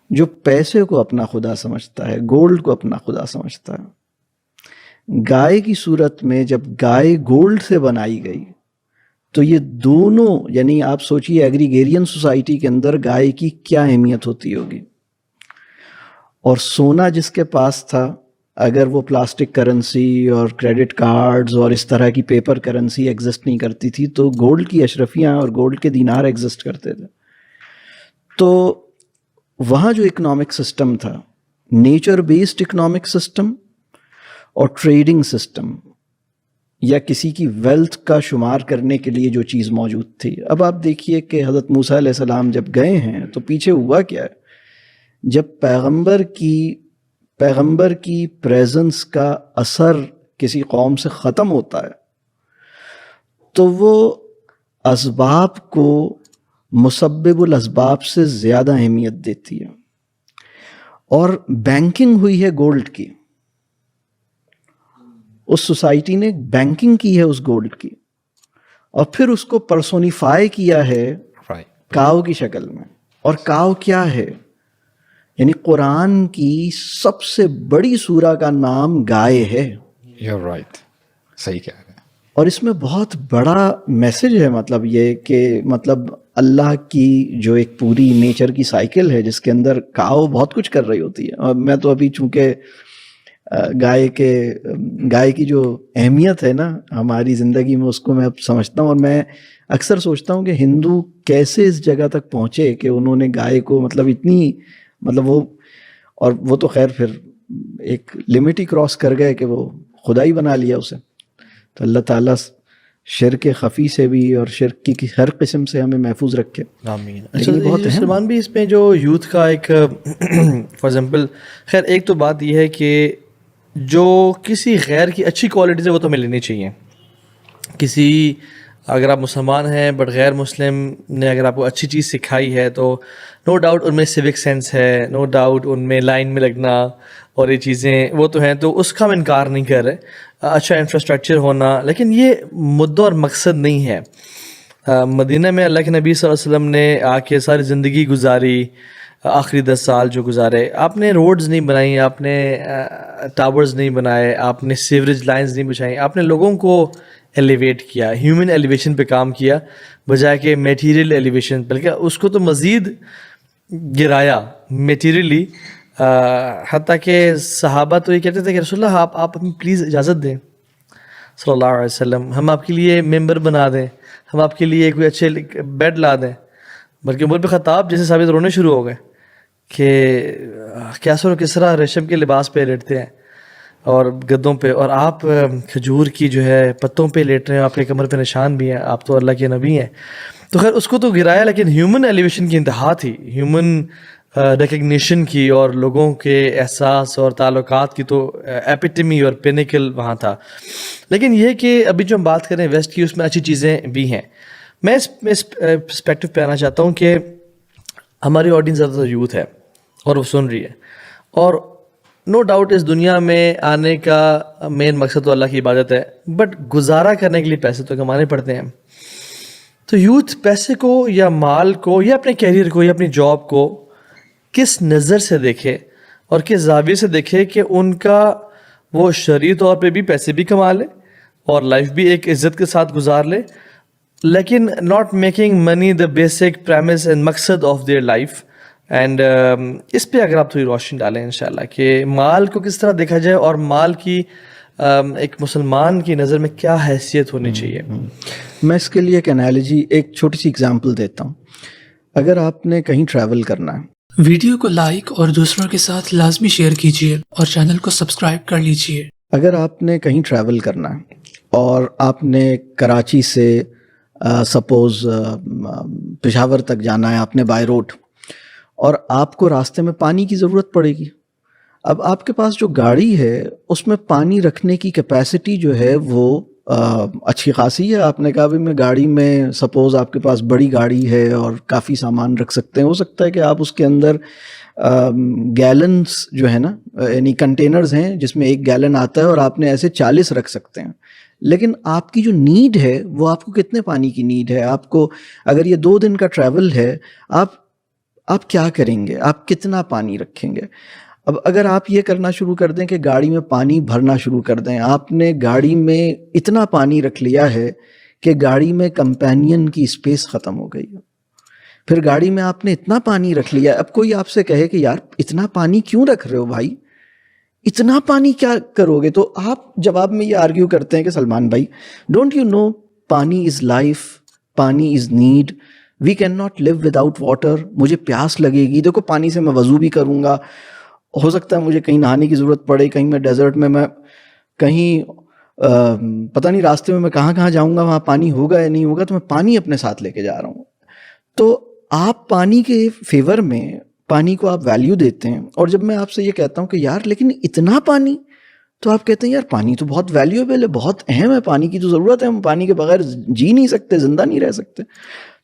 جو پیسے کو اپنا خدا سمجھتا ہے, گولڈ کو اپنا خدا سمجھتا ہے. گائے کی صورت میں جب گائے گولڈ سے بنائی گئی تو یہ دونوں, یعنی آپ سوچیے ایگریگیرین سوسائٹی کے اندر گائے کی کیا اہمیت ہوتی ہوگی. اور سونا جس کے پاس تھا, اگر وہ پلاسٹک کرنسی اور کریڈٹ کارڈز اور اس طرح کی پیپر کرنسی ایگزسٹ نہیں کرتی تھی تو گولڈ کی اشرفیاں اور گولڈ کے دینار ایگزسٹ کرتے تھے. تو وہاں جو اکنامک سسٹم تھا, نیچر بیسڈ اکنامک سسٹم اور ٹریڈنگ سسٹم, یا کسی کی ویلتھ کا شمار کرنے کے لیے جو چیز موجود تھی. اب آپ دیکھیے کہ حضرت موسیٰ علیہ السلام جب گئے ہیں تو پیچھے ہوا کیا ہے. جب پیغمبر کی پریزنس کا اثر کسی قوم سے ختم ہوتا ہے تو وہ اسباب کو مسبب الاسباب سے زیادہ اہمیت دیتی ہے. اور بینکنگ ہوئی ہے گولڈ کی, اس سوسائٹی نے بینکنگ کی ہے اس گولڈ کی, اور پھر اس کو پرسونیفائی کیا ہے کاؤ کی شکل میں. اور کاؤ کیا ہے, یعنی قرآن کی سب سے بڑی سورہ کا نام گائے ہے. You're right. صحیح کہہ رہے ہیں. اور اس میں بہت بڑا میسج ہے, مطلب یہ کہ مطلب اللہ کی جو ایک پوری نیچر کی سائیکل ہے جس کے اندر کاؤ بہت کچھ کر رہی ہوتی ہے. اور میں تو ابھی چونکہ گائے کی جو اہمیت ہے نا ہماری زندگی میں, اس کو میں اب سمجھتا ہوں. اور میں اکثر سوچتا ہوں کہ ہندو کیسے اس جگہ تک پہنچے کہ انہوں نے گائے کو مطلب اتنی وہ تو خیر پھر ایک لمٹ ہی کراس کر گئے کہ وہ خدا ہی بنا لیا اسے. تو اللہ تعالیٰ شرک خفی سے بھی اور شرک کی ہر قسم سے ہمیں محفوظ رکھے. آمین. اچھا سلمان بھی اس میں جو یوتھ کا ایک فار ایگزامپل, خیر ایک تو بات یہ ہے کہ جو کسی غیر کی اچھی کوالٹیز ہے وہ تو ہمیں لینی چاہیے. کسی اگر آپ مسلمان ہیں بٹ غیر مسلم نے اگر آپ کو اچھی چیز سکھائی ہے تو نو ڈاؤٹ ان میں سیوک سینس ہے, نو ڈاؤٹ ان میں لائن میں لگنا اور یہ چیزیں وہ تو ہیں, تو اس کا ہم انکار نہیں کر رہے. اچھا انفراسٹرکچر ہونا, لیکن یہ مدعا اور مقصد نہیں ہے. مدینہ میں اللہ کے نبی صلی اللہ علیہ وسلم نے آ کے ساری زندگی گزاری, آخری 10 سال جو گزارے, آپ نے روڈز نہیں بنائی, آپ نے ٹاورز نہیں بنائے, آپ نے سیوریج لائنز نہیں بچھائیں, آپ نے لوگوں کو ایلیویٹ کیا, ہیومن ایلیویشن پہ کام کیا بجائے کہ میٹیریل ایلیویشن, بلکہ اس کو تو مزید گرایا میٹیریلی. حتیٰ کہ صحابہ تو یہ کہتے تھے کہ رسول اللہ آپ ہمیں پلیز اجازت دیں صلی اللہ علیہ وسلم, ہم آپ کے لیے ممبر بنا دیں, ہم آپ کے لیے کوئی اچھے بیڈ لا دیں. بلکہ عمر بن خطاب جیسے ثابت رونے شروع ہو گئے کہ کیسر و کسرا ریشم کے لباس پہ لیٹتے ہیں اور گدوں پہ, اور آپ کھجور کی جو ہے پتوں پہ لیٹ رہے ہیں, آپ کے کمر پہ نشان بھی ہیں, آپ تو اللہ کے نبی ہیں. تو خیر اس کو تو گرایا, لیکن ہیومن ایلیویشن کی انتہا تھی, ہیومن ریکگنیشن کی اور لوگوں کے احساس اور تعلقات کی تو ایپیٹمی اور پینیکل وہاں تھا. لیکن یہ کہ ابھی جو ہم بات کریں ویسٹ کی, اس میں اچھی چیزیں بھی ہیں. میں اس پرسپیکٹو پہ آنا چاہتا ہوں کہ ہماری آڈینس زیادہ تر یوتھ ہے اور وہ سن رہی ہے, اور نو ڈاؤٹ اس دنیا میں آنے کا مین مقصد تو اللہ کی عبادت ہے, بٹ گزارا کرنے کے لیے پیسے تو کمانے پڑتے ہیں. تو یوتھ پیسے کو یا مال کو یا اپنے کیریئر کو یا اپنی جاب کو کس نظر سے دیکھے اور کس زاویے سے دیکھے کہ ان کا وہ شرعی طور پہ بھی پیسے بھی کما لے اور لائف بھی ایک عزت کے ساتھ گزار لے, لیکن not making money the basic premises and مقصد آف دیئر لائف. اینڈ اس پہ اگر آپ تھوڑی روشنی ڈالیں انشاءاللہ کہ مال کو کس طرح دیکھا جائے اور مال کی ایک مسلمان کی نظر میں کیا حیثیت ہونی چاہیے. میں اس کے لیے ایک انالوجی, ایک چھوٹی سی اگزامپل دیتا ہوں. اگر آپ نے کہیں ٹریول کرنا ہے, ویڈیو کو لائک اور دوسروں کے ساتھ لازمی شیئر کیجیے اور چینل کو سبسکرائب کر لیجیے. اگر آپ نے کہیں ٹریول کرنا ہے اور آپ نے کراچی سے سپوز پشاور تک جانا ہے, آپ نے بائی روڈ, اور آپ کو راستے میں پانی کی ضرورت پڑے گی. اب آپ کے پاس جو گاڑی ہے اس میں پانی رکھنے کی کیپیسٹی جو ہے وہ اچھی خاصی ہے. آپ نے کہا بھی میں گاڑی میں, سپوز آپ کے پاس بڑی گاڑی ہے اور کافی سامان رکھ سکتے ہیں, ہو سکتا ہے کہ آپ اس کے اندر گیلنز جو ہے نا, یعنی کنٹینرز ہیں جس میں 1 گیلن آتا ہے, اور آپ نے ایسے 40 رکھ سکتے ہیں. لیکن آپ کی جو نیڈ ہے وہ آپ کو کتنے پانی کی نیڈ ہے, آپ کو اگر یہ 2 دن کا ٹریول ہے, آپ کیا کریں گے, آپ کتنا پانی رکھیں گے. اب اگر آپ یہ کرنا شروع کر دیں کہ گاڑی میں پانی بھرنا شروع کر دیں, آپ نے گاڑی میں اتنا پانی رکھ لیا ہے کہ گاڑی میں کمپینین کی اسپیس ختم ہو گئی, پھر گاڑی میں آپ نے اتنا پانی رکھ لیا, اب کوئی آپ سے کہے کہ یار اتنا پانی کیوں رکھ رہے ہو بھائی, اتنا پانی کیا کرو گے, تو آپ جواب میں یہ آرگیو کرتے ہیں کہ سلمان بھائی, ڈونٹ یو نو پانی از لائف, پانی is need, we can not live without water. مجھے پیاس لگے گی, دیکھو پانی سے میں وضو بھی کروں گا, ہو سکتا ہے مجھے کہیں نہانے کی ضرورت پڑے, کہیں میں ڈیزرٹ میں کہیں پتہ نہیں راستے میں کہاں جاؤں گا, وہاں پانی ہوگا یا نہیں ہوگا, تو میں پانی اپنے ساتھ لے کے جا رہا ہوں. تو آپ پانی کے فیور میں پانی کو آپ ویلیو دیتے ہیں, اور جب میں آپ سے یہ کہتا ہوں کہ یار لیکن اتنا پانی, تو آپ کہتے ہیں یار پانی تو بہت ویلیویبل ہے, بہت اہم ہے, پانی کی تو ضرورت ہے, ہم پانی کے بغیر جی نہیں سکتے, زندہ نہیں رہ سکتے.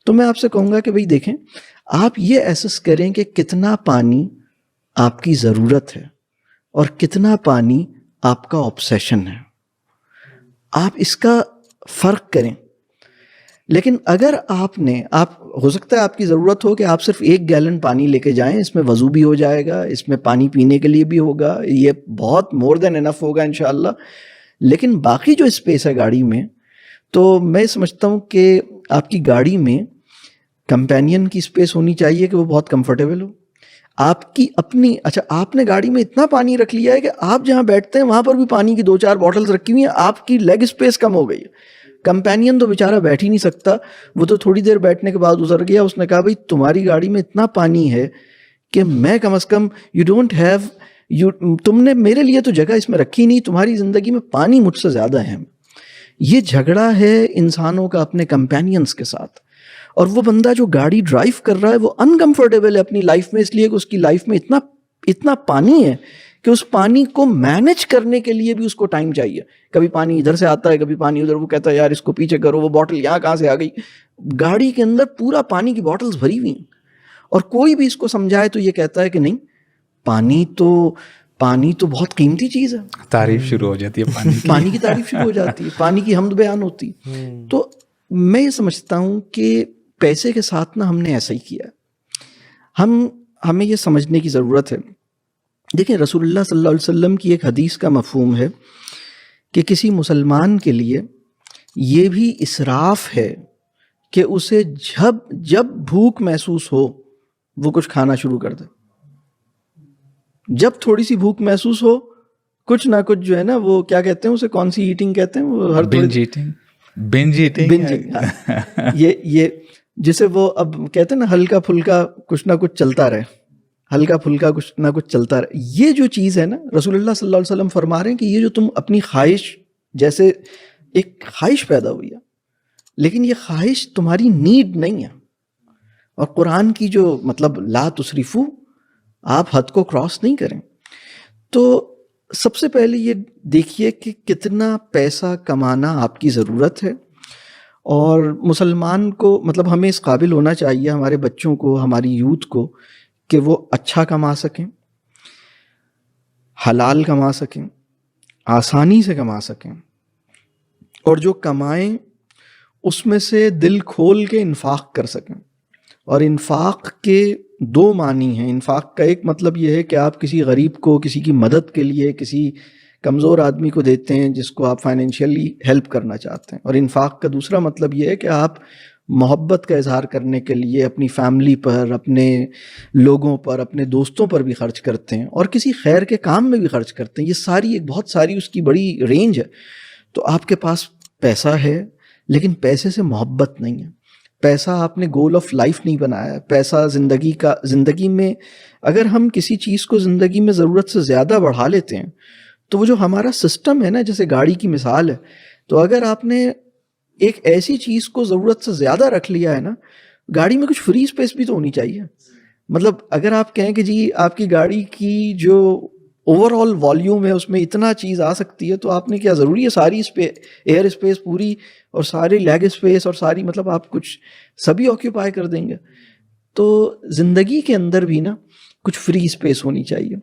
تو میں آپ سے کہوں گا کہ بھئی دیکھیں, آپ یہ ایسس کریں کہ کتنا پانی آپ کی ضرورت ہے اور کتنا پانی آپ کا آبسیشن ہے, آپ اس کا فرق کریں. لیکن اگر آپ ہو سکتا ہے آپ کی ضرورت ہو کہ آپ صرف 1 گیلن پانی لے کے جائیں, اس میں وضو بھی ہو جائے گا, اس میں پانی پینے کے لیے بھی ہوگا, یہ بہت مور دین انف ہوگا انشاءاللہ. لیکن باقی جو اسپیس ہے گاڑی میں, تو میں سمجھتا ہوں کہ آپ کی گاڑی میں کمپینین کی اسپیس ہونی چاہیے کہ وہ بہت کمفرٹیبل ہو. آپ کی اپنی, اچھا آپ نے گاڑی میں اتنا پانی رکھ لیا ہے کہ آپ جہاں بیٹھتے ہیں وہاں پر بھی پانی کی 2-4 بوٹلز رکھی ہوئی ہیں, آپ کی لیگ اسپیس کم ہو گئی ہے. کمپینین تو بیچارہ بیٹھ ہی نہیں سکتا, وہ تو تھوڑی دیر بیٹھنے کے بعد اتر گیا. اس نے کہا بھائی تمہاری گاڑی میں اتنا پانی ہے کہ میں کم از کم تم نے میرے لیے تو جگہ اس میں رکھی نہیں, تمہاری زندگی میں پانی مجھ سے زیادہ اہم. یہ جھگڑا ہے انسانوں کا اپنے کمپینینز کے ساتھ. اور وہ بندہ جو گاڑی ڈرائیو کر رہا ہے وہ انکمفرٹیبل ہے اپنی لائف میں, اس لیے کہ اس کی لائف میں اتنا پانی ہے کہ اس پانی کو مینج کرنے کے لیے بھی اس کو ٹائم چاہیے. کبھی پانی ادھر سے آتا ہے, کبھی پانی ادھر, وہ کہتا ہے یار اس کو پیچھے کرو, وہ بوٹل یہاں کہاں سے آ گئی. گاڑی کے اندر پورا پانی کی بوٹلز بھری ہوئی ہیں, اور کوئی بھی اس کو سمجھائے تو یہ کہتا ہے کہ نہیں, پانی تو پانی تو بہت قیمتی چیز ہے, تعریف شروع ہو جاتی ہے پانی کی. پانی کی تعریف شروع ہو جاتی ہے, پانی کی حمد بیان ہوتی. تو میں یہ سمجھتا ہوں کہ پیسے کے ساتھ نا ہم نے ایسا ہی کیا ہے. ہمیں یہ سمجھنے کی ضرورت ہے. دیکھیں رسول اللہ صلی اللہ علیہ وسلم کی ایک حدیث کا مفہوم ہے کہ کسی مسلمان کے لیے یہ بھی اسراف ہے کہ اسے جب بھوک محسوس ہو وہ کچھ کھانا شروع کر دے. جب تھوڑی سی بھوک محسوس ہو کچھ نہ کچھ جو ہے نا, وہ کیا کہتے ہیں اسے, کون سی ایٹنگ کہتے ہیں, وہ ہر بنج ایٹنگ یہ جسے وہ اب کہتے ہیں نا ہلکا پھلکا کچھ نہ کچھ چلتا رہے, ہلکا پھلکا کچھ نہ کچھ چلتا رہے. یہ جو چیز ہے نا, رسول اللہ صلی اللہ علیہ وسلم فرما رہے ہیں کہ یہ جو تم اپنی خواہش, جیسے ایک خواہش پیدا ہوئی ہے لیکن یہ خواہش تمہاری نیڈ نہیں ہے. اور قرآن کی جو مطلب لا تسرفو, آپ حد کو کراس نہیں کریں. تو سب سے پہلے یہ دیکھیے کہ کتنا پیسہ کمانا آپ کی ضرورت ہے. اور مسلمان کو مطلب ہمیں اس قابل ہونا چاہیے, ہمارے بچوں کو, ہماری یوتھ کو, کہ وہ اچھا کما سکیں, حلال کما سکیں, آسانی سے کما سکیں, اور جو کمائیں اس میں سے دل کھول کے انفاق کر سکیں. اور انفاق کے دو معنی ہیں. انفاق کا ایک مطلب یہ ہے کہ آپ کسی غریب کو, کسی کی مدد کے لیے, کسی کمزور آدمی کو دیتے ہیں جس کو آپ فائنینشیلی ہیلپ کرنا چاہتے ہیں. اور انفاق کا دوسرا مطلب یہ ہے کہ آپ محبت کا اظہار کرنے کے لیے اپنی فیملی پر, اپنے لوگوں پر, اپنے دوستوں پر بھی خرچ کرتے ہیں, اور کسی خیر کے کام میں بھی خرچ کرتے ہیں. یہ ساری ایک بہت ساری اس کی بڑی رینج ہے. تو آپ کے پاس پیسہ ہے لیکن پیسے سے محبت نہیں ہے. پیسہ آپ نے گول آف لائف نہیں بنایا ہے. پیسہ زندگی میں اگر ہم کسی چیز کو زندگی میں ضرورت سے زیادہ بڑھا لیتے ہیں تو وہ جو ہمارا سسٹم ہے نا, جیسے گاڑی کی مثال ہے, تو اگر آپ نے ایک ایسی چیز کو ضرورت سے زیادہ رکھ لیا ہے نا, گاڑی میں کچھ فری اسپیس بھی تو ہونی چاہیے. مطلب اگر آپ کہیں کہ جی آپ کی گاڑی کی جو اوور آل والیوم ہے اس میں اتنا چیز آ سکتی ہے, تو آپ نے کیا ضروری ہے ساری ایئر اسپیس پوری اور ساری لیگ اسپیس اور ساری, مطلب آپ کچھ سبھی آکیوپائی کر دیں گے. تو زندگی کے اندر بھی نا کچھ فری اسپیس ہونی چاہیے.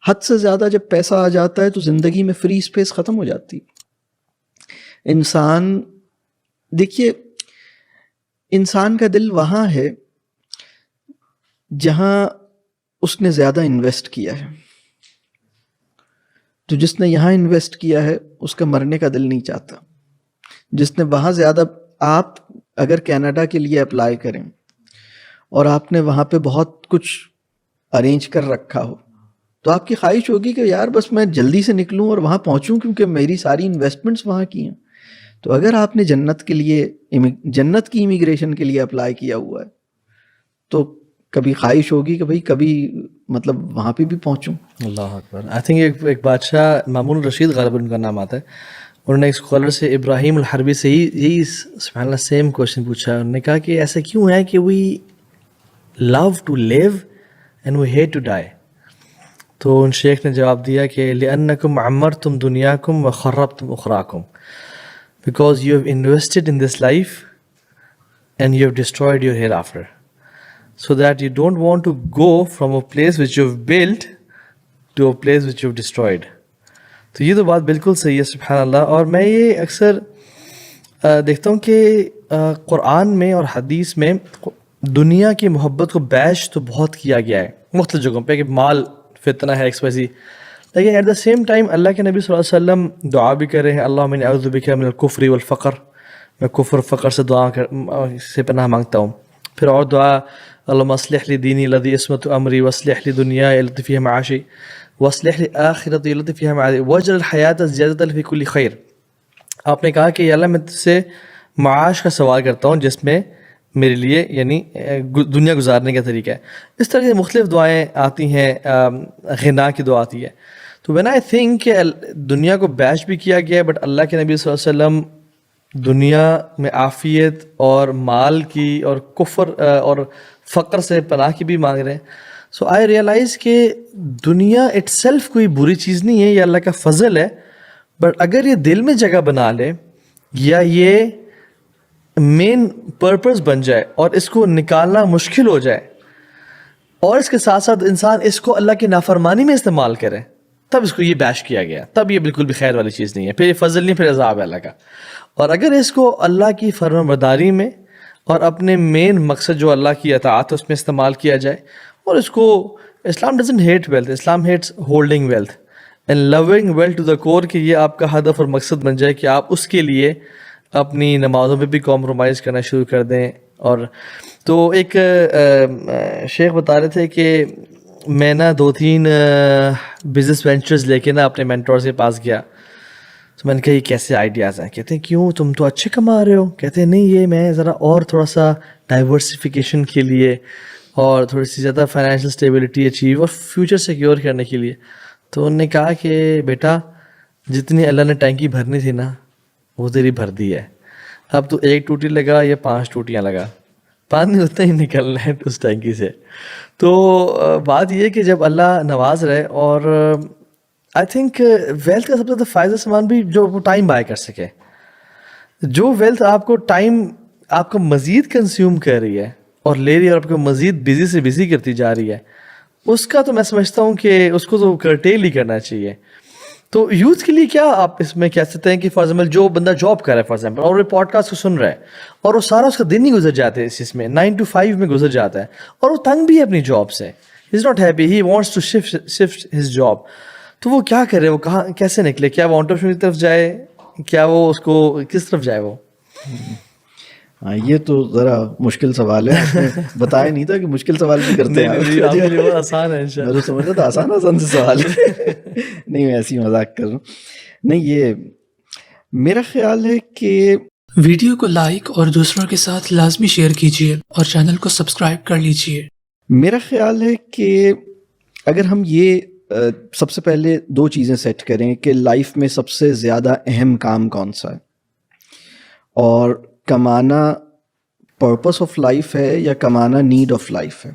حد سے زیادہ جب پیسہ آ جاتا ہے تو زندگی میں فری اسپیس ختم ہو جاتی. انسان, دیکھیے انسان کا دل وہاں ہے جہاں اس نے زیادہ انویسٹ کیا ہے. تو جس نے یہاں انویسٹ کیا ہے اس کا مرنے کا دل نہیں چاہتا. جس نے وہاں زیادہ, آپ اگر کینیڈا کے لیے اپلائی کریں اور آپ نے وہاں پہ بہت کچھ ارینج کر رکھا ہو تو آپ کی خواہش ہوگی کہ یار بس میں جلدی سے نکلوں اور وہاں پہنچوں کیونکہ میری ساری انویسٹمنٹس وہاں کی ہیں. تو اگر آپ نے جنت کی امیگریشن کے لیے اپلائی کیا ہوا ہے تو کبھی خواہش ہوگی کہ بھئی کبھی مطلب وہاں پہ بھی پہنچوں. اللہ اکبر. آئی تھنک ایک بادشاہ مامون رشید غالباً ان کا نام آتا ہے, انہوں نے ایک اسکالر سے ابراہیم الحربی سے یہی سبحان اللہ سیم کوشچن پوچھا. انہوں نے کہا کہ ایسا کیوں ہے کہ we love to live and we hate to die. تو ان شیخ نے جواب دیا کہ لِأَنَّكُمْ عَمَّرْتُمْ دُنْيَاكُمْ وَخَرَّبْتُمْ أُخْرَاكُمْ, because you have invested in this life and you have destroyed your hereafter, so that you don't want to go from a place which you have built to a place which you have destroyed. تو یہ تو بات بالکل صحیح ہے سبحان اللہ. اور میں یہ اکثر دیکھتا ہوں کہ قرآن میں اور حدیث میں دنیا کی محبت کو بیش تو بہت کیا گیا ہے مختلف جگہوں پہ کہ مال فتنہ ہے ایکسپیسی, لیکن ایٹ دا سیم ٹائم اللہ کے نبی صلی اللہ علیہ وسلم دعا بھی کر رہے ہیں, اللہم انی اعوذ بک من الکفر والفقر, میں کفر فقر سے سے پناہ مانگتا ہوں. پھر اور دعا, اللہم اصلح لی دینی الذی عصمت امری واصلح لی دنیای التی فیہا معاشی واصلح لی آخرتی التی فیہا معادی واجعل الحیات زیادۃ فی کل خیر. آپ نے کہا کہ یا اللہ میں تجھ سے معاش کا سوال کرتا ہوں جس میں میرے لیے یعنی دنیا گزارنے کا طریقہ ہے. اس طرح کی مختلف دعائیں آتی ہیں, غنا کی دعا آتی ہے. تو وین آئی تھنک کہ دنیا کو بیش بھی کیا گیا ہے, بٹ اللہ کے نبی صلی اللہ علیہ وسلم دنیا میں عافیت اور مال کی اور کفر اور فقر سے پناہ کی بھی مانگ رہے ہیں. سو آئی ریئلائز کہ دنیا اٹ سیلف کوئی بری چیز نہیں ہے, یہ اللہ کا فضل ہے, بٹ اگر یہ دل میں جگہ بنا لے یا یہ مین پرپز بن جائے اور اس کو نکالنا مشکل ہو جائے اور اس کے ساتھ ساتھ انسان اس کو اللہ کی نافرمانی میں استعمال کرے تب اس کو یہ بیش کیا گیا, تب یہ بالکل بھی خیر والی چیز نہیں ہے, پھر یہ فضل نہیں, پھر عذاب ہے اللہ کا. اور اگر اس کو اللہ کی فرمانبرداری میں اور اپنے مین مقصد جو اللہ کی اطاعت ہے اس میں استعمال کیا جائے, اور اس کو Islam doesn't hate wealth, Islam hates holding wealth and loving wealth to the core, کہ یہ آپ کا ہدف اور مقصد بن جائے کہ آپ اس کے لیے اپنی نمازوں میں بھی کمپرومائز کرنا شروع کر دیں. اور تو ایک شیخ بتا رہے تھے کہ میں نا 2-3 بزنس وینچرز لے کے نا اپنے مینٹورز کے پاس گیا, تو میں نے کہا یہ کیسے آئیڈیاز ہیں؟ کہتے ہیں کیوں, تم تو اچھے کما رہے ہو. کہتے ہیں نہیں, یہ میں ذرا اور تھوڑا سا ڈائیورسفیکیشن کے لیے اور تھوڑی سی زیادہ فائنینشیل اسٹیبلٹی اچیو اور فیوچر سیکیور کرنے کے لیے. تو انہوں نے کہا کہ بیٹا جتنی اللہ نے ٹینکی بھرنی تھی نا وہ تیری بھر دی ہے, اب تو 1 ٹوٹی لگا یا 5 ٹوٹیاں لگا, پانی اتنا ہی نکلنا ہے اس ٹینکی سے. تو بات یہ کہ جب اللہ نواز رہے, اور آئی تھنک ویلتھ کا سب سے زیادہ فائدہ سامان بھی جو وہ ٹائم بائی کر سکے. جو ویلتھ آپ کو ٹائم آپ کو مزید کنزیوم کر رہی ہے اور لے رہی ہے اور آپ کو مزید بزی سے بزی کرتی جا رہی ہے, اس کا تو میں سمجھتا ہوں کہ اس کو تو کرٹیل ہی کرنا چاہیے. تو یوتھ کے لیے کیا آپ اس میں کہہ سکتے ہیں کہ فار ایگزامپل جو بندہ جاب کر رہا ہے فار ایگزامپل, اور وہ پوڈ کاسٹ کو سن رہا ہے, اور وہ سارا اس کا دن ہی گزر جاتا ہے اس میں 9 to 5 میں گزر جاتا ہے, اور وہ تنگ بھی ہے اپنی جاب سے, he is not happy, he wants to shift his job. تو وہ کیا کرے, وہ کہاں کیسے نکلے, کیا وہ انٹرپرینیور کی طرف جائے, کیا وہ اس کو کس طرف جائے وہ؟ ہاں یہ تو ذرا مشکل سوال ہے, آپ نے بتایا نہیں تھا کہ مشکل سوال بھی کرتے ہیں. آسان ہے میں تو سمجھتا تھا آسان سے سوال ہے. نہیں میں ایسی مذاق کر رہا ہوں. نہیں, یہ میرا خیال ہے کہ ویڈیو کو لائک اور دوسروں کے ساتھ لازمی شیئر کیجیے اور چینل کو سبسکرائب کر لیجیے. میرا خیال ہے کہ اگر ہم یہ سب سے پہلے 2 چیزیں سیٹ کریں کہ لائف میں سب سے زیادہ اہم کام کون سا ہے, اور کمانا پرپس آف لائف ہے یا کمانا نیڈ آف لائف ہے.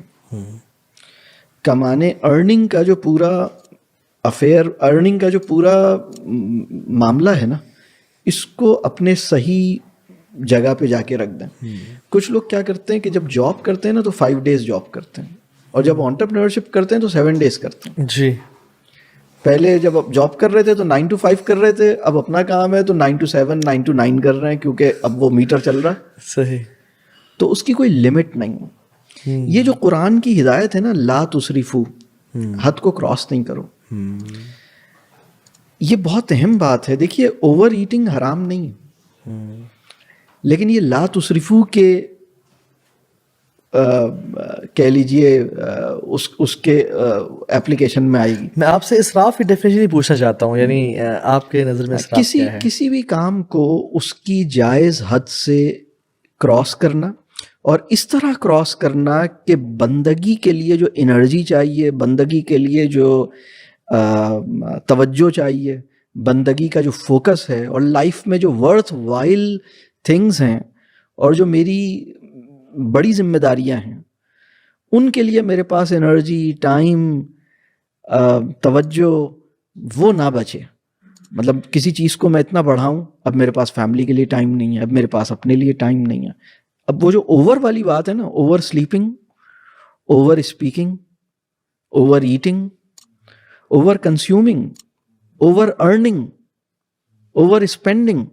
کمانے ارننگ کا جو پورا افیئر, ارننگ کا جو پورا معاملہ ہے نا, اس کو اپنے صحیح جگہ پہ جا کے رکھ دیں. کچھ لوگ کیا کرتے ہیں کہ جب جاب کرتے ہیں نا تو 5 days جاب کرتے ہیں, اور جب انٹرپرینورشپ کرتے ہیں تو 7 days کرتے ہیں. جی, پہلے جب آپ جاب کر رہے تھے تو 9 to 5 کر رہے تھے, اب اپنا کام ہے تو 9 to 7 9 to 9 کر رہے ہیں, کیونکہ اب وہ میٹر چل رہا ہے. صحیح. تو اس کی کوئی لمٹ نہیں. یہ جو قرآن کی ہدایت ہے نا, لا تسرفو, حد کو کراس نہیں کرو, یہ بہت اہم بات ہے. دیکھیے اوور ایٹنگ حرام نہیں, لیکن یہ لا تسرفو کے کہہ لیجئے اس کے اپلیکیشن میں آئے گی. میں آپ سے اسراف کی ڈیفینیشن ہی پوچھنا چاہتا ہوں, یعنی آپ کے نظر میں اسراف کیا ہے؟ کسی بھی کام کو اس کی جائز حد سے کراس کرنا, اور اس طرح کراس کرنا کہ بندگی کے لیے جو انرجی چاہیے, بندگی کے لیے جو توجہ چاہیے, بندگی کا جو فوکس ہے, اور لائف میں جو ورتھ وائل تھنگز ہیں اور جو میری بڑی ذمہ داریاں ہیں, ان کے لیے میرے پاس انرجی, ٹائم, توجہ وہ نہ بچے. مطلب کسی چیز کو میں اتنا بڑھاؤں, اب میرے پاس فیملی کے لیے ٹائم نہیں ہے, اب میرے پاس اپنے لیے ٹائم نہیں ہے. اب وہ جو اوور والی بات ہے نا, over sleeping, over speaking, over eating, over consuming, over earning, over spending,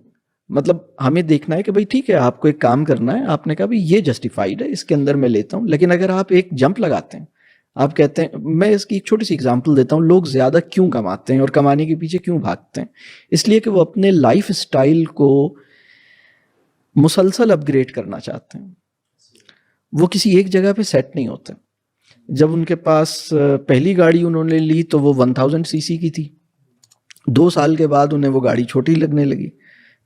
مطلب ہمیں دیکھنا ہے کہ بھائی ٹھیک ہے آپ کو ایک کام کرنا ہے, آپ نے کہا بھائی یہ جسٹیفائڈ ہے, اس کے اندر میں لیتا ہوں. لیکن اگر آپ ایک جمپ لگاتے ہیں, آپ کہتے ہیں, میں اس کی ایک چھوٹی سی اگزامپل دیتا ہوں, لوگ زیادہ کیوں کماتے ہیں اور کمانے کے پیچھے کیوں بھاگتے ہیں؟ اس لیے کہ وہ اپنے لائف اسٹائل کو مسلسل اپ گریڈ کرنا چاہتے ہیں. وہ کسی ایک جگہ پہ سیٹ نہیں ہوتے. جب ان کے پاس پہلی گاڑی انہوں نے لی تو وہ 1000 cc کی تھی, 2 سال کے بعد انہیں وہ گاڑی چھوٹی لگنے لگی,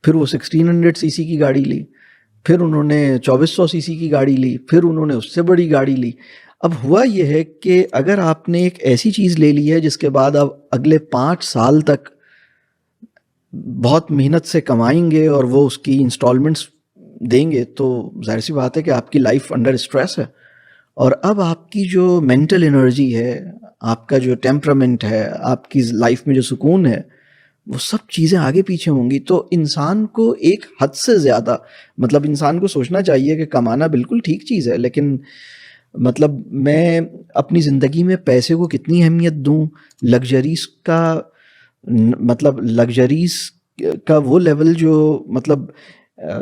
پھر وہ 1600 cc کی گاڑی لی, پھر انہوں نے 2400 cc کی گاڑی لی, پھر انہوں نے اس سے بڑی گاڑی لی. اب ہوا یہ ہے کہ اگر آپ نے ایک ایسی چیز لے لی ہے جس کے بعد آپ اگلے 5 سال تک بہت محنت سے کمائیں گے اور وہ اس کی انسٹالمنٹس دیں گے, تو ظاہر سی بات ہے کہ آپ کی لائف انڈر اسٹریس ہے. اور اب آپ کی جو مینٹل انرجی ہے, آپ کا جو ٹیمپرامنٹ ہے, آپ کی لائف میں جو سکون ہے, وہ سب چیزیں آگے پیچھے ہوں گی. تو انسان کو ایک حد سے زیادہ, مطلب انسان کو سوچنا چاہیے کہ کمانا بالکل ٹھیک چیز ہے, لیکن مطلب میں اپنی زندگی میں پیسے کو کتنی اہمیت دوں, لگژریز کا مطلب لگژریز کا وہ لیول جو مطلب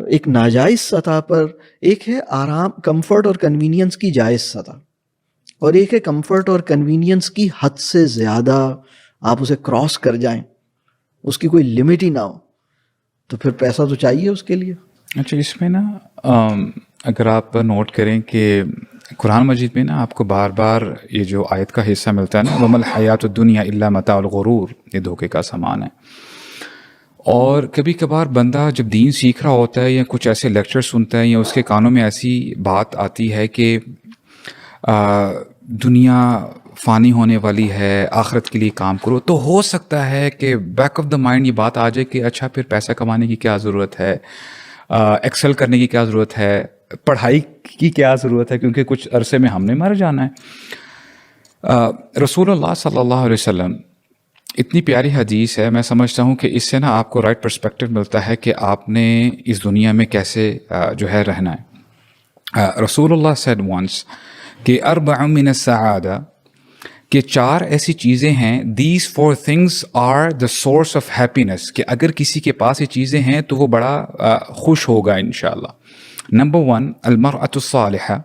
ایک ناجائز سطح پر, ایک ہے آرام کمفرٹ اور کنوینئنس کی جائز سطح, اور ایک ہے کمفرٹ اور کنوینئنس کی حد سے زیادہ آپ اسے کراس کر جائیں, اس کی کوئی لمٹ ہی نہ ہو, تو پھر پیسہ تو چاہیے اس کے لیے. اچھا, اس میں نا اگر آپ نوٹ کریں کہ قرآن مجید میں نا آپ کو بار بار یہ جو آیت کا حصہ ملتا ہے نا, وَمَا الْحَيَاةُ الدُّنْيَا إِلَّا مَتَاعُ الْغُرُورِ, یہ دھوکے کا سامان ہے. اور کبھی کبھار بندہ جب دین سیکھ رہا ہوتا ہے یا کچھ ایسے لیکچر سنتا ہے یا اس کے کانوں میں ایسی بات آتی ہے کہ دنیا فانی ہونے والی ہے, آخرت کے لیے کام کرو, تو ہو سکتا ہے کہ بیک آف دا مائنڈ یہ بات آ جائے کہ اچھا پھر پیسہ کمانے کی کیا ضرورت ہے, ایکسل کرنے کی کیا ضرورت ہے, پڑھائی کی کیا ضرورت ہے, کیونکہ کچھ عرصے میں ہم نے مر جانا ہے. رسول اللہ صلی اللہ علیہ وسلم اتنی پیاری حدیث ہے, میں سمجھتا ہوں کہ اس سے نا آپ کو رائٹ پرسپیکٹو ملتا ہے کہ آپ نے اس دنیا میں کیسے جو ہے رہنا ہے. رسول اللہ said once کہ اربع من السعادہ, کہ 4 ایسی چیزیں ہیں, these 4 things are the source of happiness, کہ اگر کسی کے پاس یہ چیزیں ہیں تو وہ بڑا خوش ہوگا انشاءاللہ. نمبر 1 المرأة الصالحہ,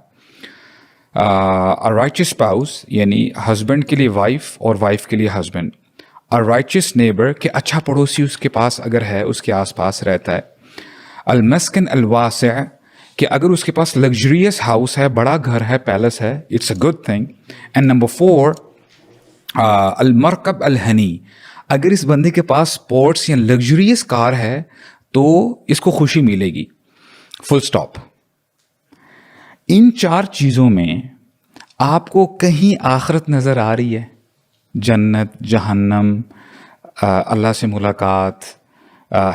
a righteous spouse یعنی ہسبینڈ کے لیے وائف اور وائف کے لیے ہسبینڈ. a righteous neighbor, کہ اچھا پڑوسی اس کے پاس اگر ہے, اس کے آس پاس رہتا ہے. المسکن الواسع, کہ اگر اس کے پاس لگژریس ہاؤس ہے, بڑا گھر ہے, پیلس ہے, it's a good thing. And number 4 المرکب الہنی, اگر اس بندے کے پاس اسپورٹس یا لگژریس کار ہے تو اس کو خوشی ملے گی. Full stop. ان 4 چیزوں میں آپ کو کہیں آخرت نظر آ رہی ہے؟ جنت, جہنم, اللہ سے ملاقات,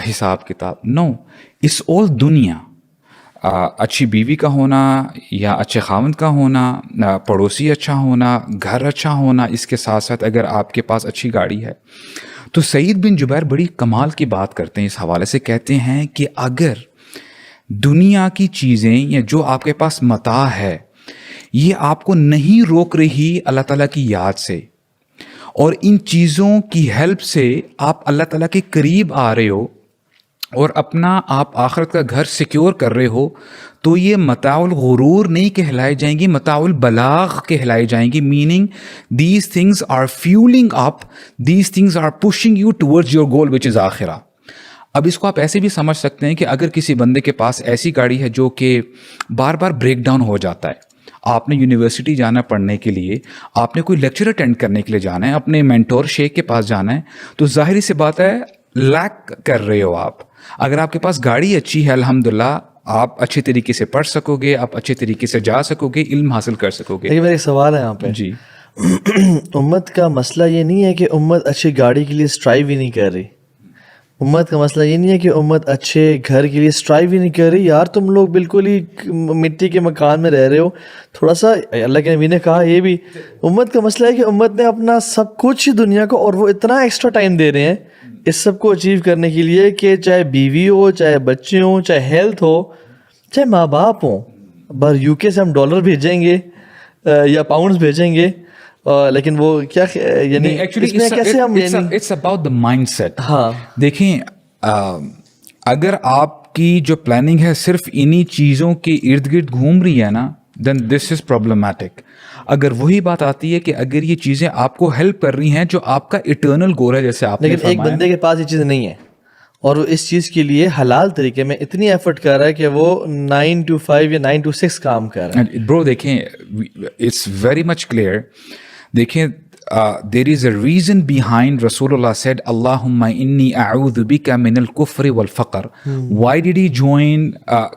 حساب کتاب؟ نو, اس آل دنیا. اچھی بیوی کا ہونا یا اچھے خاوند کا ہونا, پڑوسی اچھا ہونا, گھر اچھا ہونا, اس کے ساتھ ساتھ اگر آپ کے پاس اچھی گاڑی ہے. تو سعید بن جبیر بڑی کمال کی بات کرتے ہیں اس حوالے سے, کہتے ہیں کہ اگر دنیا کی چیزیں یا جو آپ کے پاس متاع ہے یہ آپ کو نہیں روک رہی اللہ تعالیٰ کی یاد سے, اور ان چیزوں کی ہیلپ سے آپ اللہ تعالیٰ کے قریب آ رہے ہو اور اپنا آپ آخرت کا گھر سیکیور کر رہے ہو, تو یہ متاع الغرور نہیں کہلائے جائیں گی, متاع البلاغ کہلائے جائیں گی. Meaning these things are fuelling up, these things are pushing you towards your goal which is آخرہ. اب اس کو آپ ایسے بھی سمجھ سکتے ہیں کہ اگر کسی بندے کے پاس ایسی گاڑی ہے جو کہ بار بار بریک ڈاؤن ہو جاتا ہے, آپ نے یونیورسٹی جانا پڑھنے کے لیے, آپ نے کوئی لیکچر اٹینڈ کرنے کے لیے جانا ہے, اپنے مینٹور شیخ کے پاس جانا ہے, تو ظاہری سی بات ہے لیک کر رہے ہو آپ. اگر آپ کے پاس گاڑی اچھی ہے الحمدللہ, آپ اچھے طریقے سے پڑھ سکو گے, آپ اچھے طریقے سے جا سکو گے, علم حاصل کر سکو گے. لیکن میرا ایک سوال ہے یہاں پہ. جی, امت کا مسئلہ یہ نہیں ہے کہ امت اچھی گاڑی کے لیے اسٹرائیو ہی نہیں کر رہی. امت کا مسئلہ یہ نہیں ہے کہ امت اچھے گھر کے لیے اسٹرائیو ہی نہیں کر رہی. یار تم لوگ بالکل ہی مٹی کے مکان میں رہ رہے ہو. تھوڑا سا اللہ کے نبی نے کہا یہ بھی, امت کا مسئلہ ہے کہ امت نے اپنا سب کچھ دنیا کو, اور وہ اتنا ایکسٹرا ٹائم دے رہے ہیں اس سب کو اچیو کرنے کے لیے کہ چاہے بیوی ہو, چاہے بچے ہوں, چاہے ہیلتھ ہو, چاہے ماں باپ ہوں. بار یو کے سے ہم ڈالر بھیجیں گے یا پاؤنڈز بھیجیں گے, لیکن وہ کیا یعنی کیسے ہم it's about the mindset. ہاں دیکھیں, اگر آپ کی جو پلاننگ ہے صرف انہی چیزوں کے ارد گرد گھوم رہی ہے نا, دین دس از پرابلمٹک. اگر وہی بات آتی ہے کہ اگر یہ چیزیں آپ کو ہیلپ کر رہی ہیں جو آپ کا اٹرنل گول ہے, جیسے آپ نے لیکن ایک بندے کے پاس یہ چیز نہیں ہے اور وہ اس چیز کے لیے حلال طریقے میں اتنی ایفرٹ کر رہا ہے کہ وہ 9 to 5 یا 9 to 6 کام کر رہا ہے. برو دیکھیں, اٹس ویری مچ کلیئر. دیکھیں, there is a reason behind رسول اللہ said اللہم انی اعوذ بک من الکفر والفقر. why did he join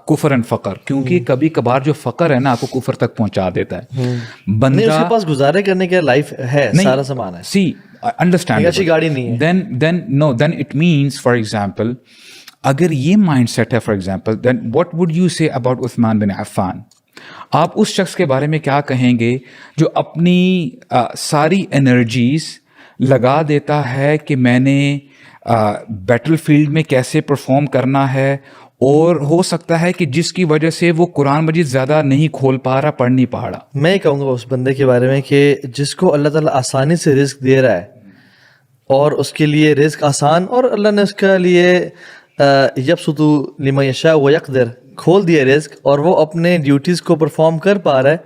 کفر and فقر؟ کیونکہ کبھی کبھار جو فقر ہے نا آپ کو کفر تک پہنچا دیتا ہے. نہیں, اس کے پاس گزارے کرنے کے لائف ہے, سارا سامان ہے. سی انڈرسٹینڈ, اچھی گاڑی نہیں ہے. then it means for example اگر یہ مائنڈ سیٹ ہے for example, then what would you say about عثمان بن عفان؟ آپ اس شخص کے بارے میں کیا کہیں گے جو اپنی ساری انرجیز لگا دیتا ہے کہ میں نے بیٹل فیلڈ میں کیسے پرفارم کرنا ہے, اور ہو سکتا ہے کہ جس کی وجہ سے وہ قرآن مجید زیادہ نہیں کھول پا رہا, پڑھ نہیں پا رہا. میں کہوں گا اس بندے کے بارے میں کہ جس کو اللہ تعالیٰ آسانی سے رزق دے رہا ہے اور اس کے لیے رزق آسان, اور اللہ نے اس کے لیے یبسط لمن یشاء ویقدر کھول دیا رزق, اور وہ اپنے ڈیوٹیز کو پرفارم کر پا رہا ہے,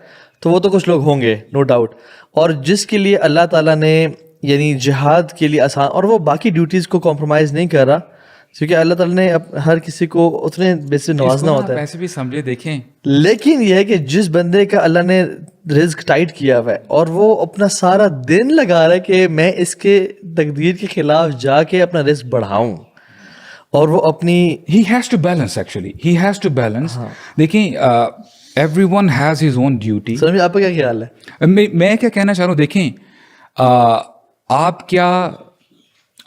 تو وہ تو کچھ لوگ ہوں گے نو ڈاؤٹ. اور جس کے لیے اللہ تعالیٰ نے یعنی جہاد کے لیے آسان, اور وہ باقی ڈیوٹیز کو کمپرومائز نہیں کر رہا, کیونکہ اللہ تعالیٰ نے ہر کسی کو اتنے بیسے نوازنا ہوتا ہے. ویسے بھی سمجھے دیکھیں, لیکن یہ ہے کہ جس بندے کا اللہ نے رزق ٹائٹ کیا ہوا ہے اور وہ اپنا سارا دن لگا رہا ہے کہ میں اس کے تقدیر کے خلاف جا کے اپنا رزق بڑھاؤں, اور وہ اپنی he has to balance actually, he has to balance. دیکھیں everyone has his own duty. سمجھ آپ کا کیا خیال ہے؟ میں کیا کہنا چاہ رہا ہوں, دیکھیں آپ کیا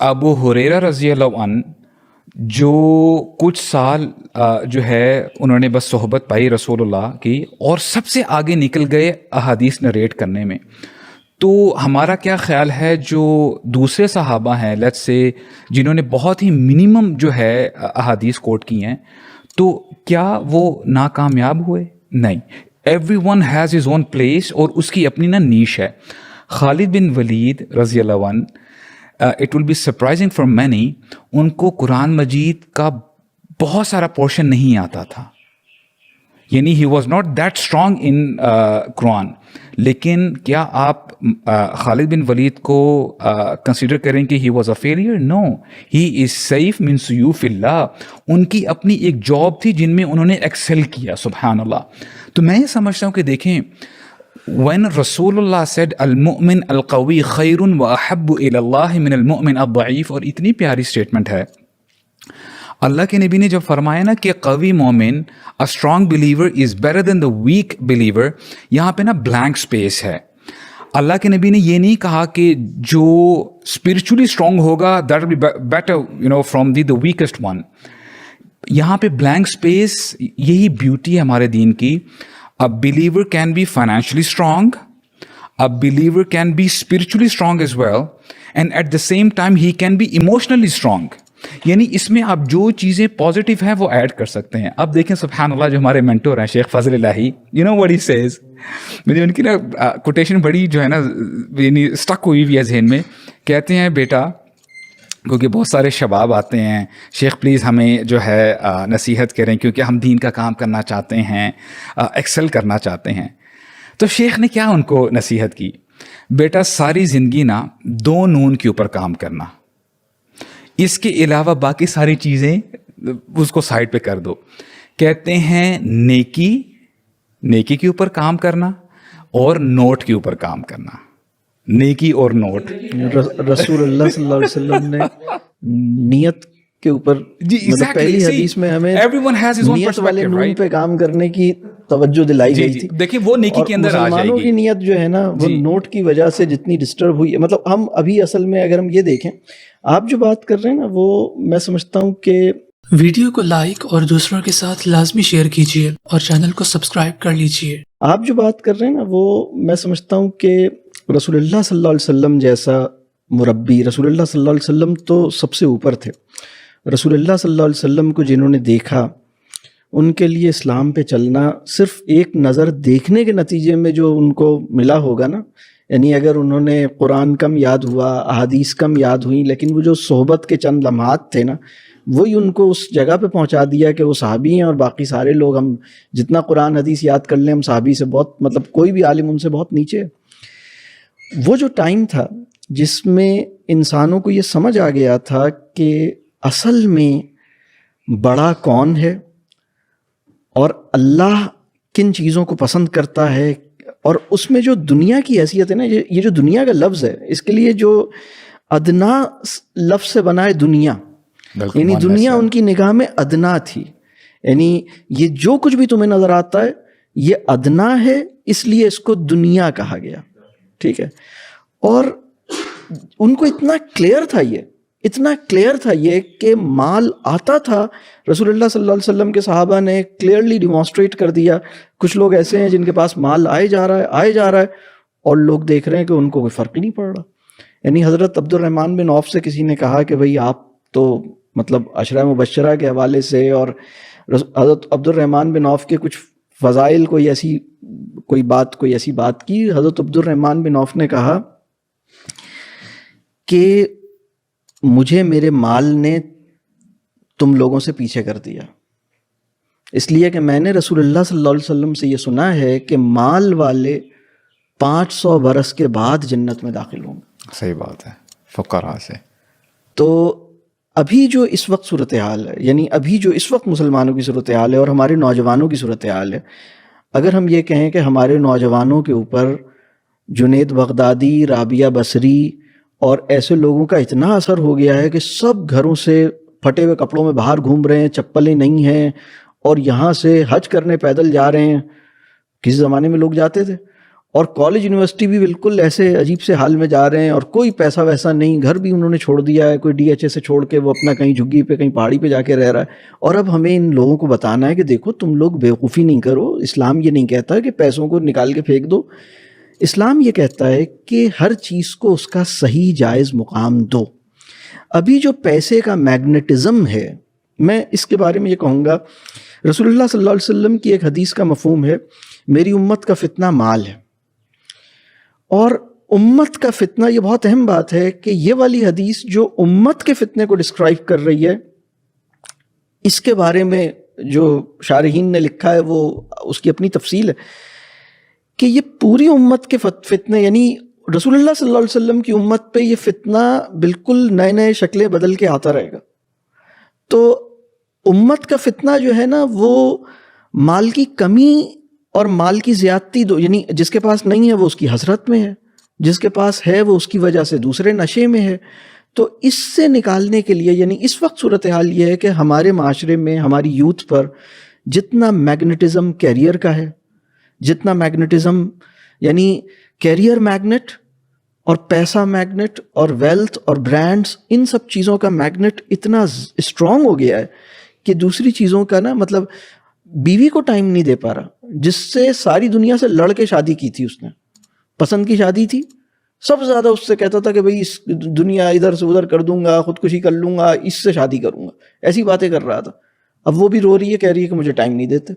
ابو ہریرہ رضی اللہ عنہ جو کچھ سال جو ہے انہوں نے بس صحبت پائی رسول اللہ کی اور سب سے آگے نکل گئے احادیث نریٹ کرنے میں, تو ہمارا کیا خیال ہے جو دوسرے صحابہ ہیں لیٹس سے جنہوں نے بہت ہی منیمم جو ہے احادیث کوٹ کی ہیں, تو کیا وہ ناکامیاب ہوئے؟ نہیں. Every one has his own place, اور اس کی اپنی نا نیش ہے. خالد بن ولید رضی اللہ عنہ, it will be surprising for many, ان کو قرآن مجید کا بہت سارا پورشن نہیں آتا تھا, یعنی he was not that strong in قرآن. لیکن کیا آپ خالد بن ولید کو کنسیڈر کریں کہ he was a failure? No, he is سیف من سیوف اللہ. ان کی اپنی ایک جاب تھی جن میں انہوں نے ایکسل کیا, سبحان اللہ. تو میں یہ سمجھتا ہوں کہ دیکھیں, when رسول اللہ said المؤمن القوی خیر و احب الی اللہ من المؤمن الضعیف, اور اتنی پیاری اسٹیٹمنٹ ہے, اللہ کے نبی نے جب فرمایا نا کہ قوی مومن a strong believer is better than the weak believer, یہاں پہ نا بلینک اسپیس ہے. اللہ کے نبی نے یہ نہیں کہا کہ جو اسپرچولی اسٹرانگ ہوگا that will be better from the weakest one. یہاں پہ بلینک اسپیس, یہی بیوٹی ہے ہمارے دین کی. A believer can be financially strong, a believer can be spiritually strong as well, and at the same time he can be emotionally strong. یعنی اس میں آپ جو چیزیں پازیٹیو ہیں وہ ایڈ کر سکتے ہیں. اب دیکھیں سبحان اللہ, جو ہمارے مینٹور ہیں شیخ فضل الہی, you know what he says, مجھے ان کی نا کوٹیشن بڑی جو ہے نا یعنی اسٹک ہوئی ہوئی ہے ذہن میں. کہتے ہیں بیٹا, کیونکہ بہت سارے شباب آتے ہیں, شیخ پلیز ہمیں جو ہے نصیحت کریں کیونکہ ہم دین کا کام کرنا چاہتے ہیں, ایکسل کرنا چاہتے ہیں. تو شیخ نے کیا ان کو نصیحت کی, بیٹا ساری زندگی نا 2 نون کے اوپر کام کرنا, اس کے علاوہ باقی ساری چیزیں اس کو سائڈ پہ کر دو. کہتے ہیں نیکی کے اوپر کام کرنا اور نوٹ کے اوپر کام کرنا. نیکی اور نوٹ, رسول اللہ صلی اللہ علیہ وسلم نے نیت کے اوپر پہلی حدیث میں ہمیں نیت والے نون پہ کام کرنے کی توجہ دلائی گئی تھی. دیکھیں وہ نیکی کے اندر آ جائے گی. مسلمانوں کی نیت جو ہے نا وہ نوٹ کی وجہ سے جتنی ڈسٹرب ہوئی ہے, مطلب ہم ابھی اصل میں اگر ہم یہ دیکھیں, آپ جو بات کر رہے ہیں نا وہ میں سمجھتا ہوں کہ ویڈیو کو لائک اور دوسروں کے ساتھ لازمی شیئر کیجیے اور چینل کو سبسکرائب کر لیجیے. آپ جو بات کر رہے ہیں نا وہ میں سمجھتا ہوں کہ رسول اللہ صلی اللہ علیہ وسلم جیسا مربی, رسول اللہ صلی اللہ علیہ وسلم تو سب سے اوپر تھے. رسول اللہ صلی اللہ علیہ وسلم کو جنہوں نے دیکھا, ان کے لیے اسلام پہ چلنا صرف ایک نظر دیکھنے کے نتیجے میں جو ان کو ملا ہوگا نا, یعنی اگر انہوں نے قرآن کم یاد ہوا, احادیث کم یاد ہوئیں, لیکن وہ جو صحبت کے چند لمحات تھے نا وہی ان کو اس جگہ پہ پہنچا دیا کہ وہ صحابی ہیں, اور باقی سارے لوگ, ہم جتنا قرآن حدیث یاد کر لیں ہم صحابی سے بہت, مطلب کوئی بھی عالم ان سے بہت نیچے ہے. وہ جو ٹائم تھا جس میں انسانوں کو یہ سمجھ آ گیا تھا کہ اصل میں بڑا کون ہے اور اللہ کن چیزوں کو پسند کرتا ہے, اور اس میں جو دنیا کی حیثیت ہے نا, یہ جو دنیا کا لفظ ہے, اس کے لیے جو ادنا لفظ سے بنا ہے دنیا, یعنی دنیا ان کی نگاہ میں ادنا تھی. یعنی یہ جو کچھ بھی تمہیں نظر آتا ہے یہ ادنا ہے, اس لیے اس کو دنیا کہا گیا. ٹھیک ہے, اور ان کو اتنا کلیئر تھا یہ کہ مال آتا تھا. رسول اللہ صلی اللہ علیہ وسلم کے صحابہ نے کلیئرلی ڈیمانسٹریٹ کر دیا. کچھ لوگ ایسے ہیں جن کے پاس مال آئے جا رہا ہے اور لوگ دیکھ رہے ہیں کہ ان کو کوئی فرق ہی نہیں پڑ رہا. یعنی حضرت عبد الرحمن بن عوف سے کسی نے کہا کہ بھئی آپ تو مطلب عشرہ مبشرہ کے حوالے سے اور حضرت عبد الرحمن بن عوف کے کچھ فضائل کوئی ایسی بات کی. حضرت عبد الرحمن بن عوف نے کہا کہ مجھے میرے مال نے تم لوگوں سے پیچھے کر دیا، اس لیے کہ میں نے رسول اللہ صلی اللہ علیہ وسلم سے یہ سنا ہے کہ مال والے 500 برس کے بعد جنت میں داخل ہوں گے. صحیح بات ہے، فقراء سے. تو ابھی جو اس وقت صورتحال ہے، یعنی ابھی جو اس وقت مسلمانوں کی صورتحال ہے اور ہمارے نوجوانوں کی صورتحال ہے، اگر ہم یہ کہیں کہ ہمارے نوجوانوں کے اوپر جنید بغدادی، رابعہ بصری اور ایسے لوگوں کا اتنا اثر ہو گیا ہے کہ سب گھروں سے پھٹے ہوئے کپڑوں میں باہر گھوم رہے ہیں، چپلیں نہیں ہیں، اور یہاں سے حج کرنے پیدل جا رہے ہیں. کسی زمانے میں لوگ جاتے تھے. اور کالج یونیورسٹی بھی بالکل ایسے عجیب سے حال میں جا رہے ہیں، اور کوئی پیسہ ویسا نہیں، گھر بھی انہوں نے چھوڑ دیا ہے، کوئی ڈی ایچ اے سے چھوڑ کے وہ اپنا کہیں جھگی پہ کہیں پہاڑی پہ جا کے رہ رہا ہے. اور اب ہمیں ان لوگوں کو بتانا ہے کہ دیکھو تم لوگ بیوقوفی نہیں کرو. اسلام یہ نہیں کہتا کہ پیسوں کو نکال کے پھینک دو. اسلام یہ کہتا ہے کہ ہر چیز کو اس کا صحیح جائز مقام دو. ابھی جو پیسے کا میگنیٹزم ہے، میں اس کے بارے میں یہ کہوں گا، رسول اللہ صلی اللہ علیہ وسلم کی ایک حدیث کا مفہوم ہے، میری امت کا فتنہ مال ہے. اور امت کا فتنہ، یہ بہت اہم بات ہے کہ یہ والی حدیث جو امت کے فتنے کو ڈسکرائب کر رہی ہے، اس کے بارے میں جو شارحین نے لکھا ہے وہ اس کی اپنی تفصیل ہے کہ یہ پوری امت کے فتنے، یعنی رسول اللہ صلی اللہ علیہ وسلم کی امت پہ یہ فتنہ بالکل نئے نئے شکلیں بدل کے آتا رہے گا. تو امت کا فتنہ جو ہے نا، وہ مال کی کمی اور مال کی زیادتی دو، یعنی جس کے پاس نہیں ہے وہ اس کی حسرت میں ہے، جس کے پاس ہے وہ اس کی وجہ سے دوسرے نشے میں ہے. تو اس سے نکالنے کے لیے، یعنی اس وقت صورتحال یہ ہے کہ ہمارے معاشرے میں ہماری یوتھ پر جتنا میگنیٹزم کیریئر کا ہے، جتنا میگنیٹزم یعنی کیریئر میگنیٹ اور پیسہ میگنیٹ اور ویلتھ اور برانڈز، ان سب چیزوں کا میگنیٹ اتنا اسٹرانگ ہو گیا ہے کہ دوسری چیزوں کا نا، مطلب بیوی کو ٹائم نہیں دے پا رہا، جس سے ساری دنیا سے لڑ کے شادی کی تھی، اس نے پسند کی شادی تھی، سب سے زیادہ اس سے کہتا تھا کہ بھئی اس دنیا ادھر سے ادھر کر دوں گا، خودکشی کر لوں گا، اس سے شادی کروں گا، ایسی باتیں کر رہا تھا. اب وہ بھی رو رہی ہے، کہہ رہی ہے کہ مجھے ٹائم نہیں دیتے.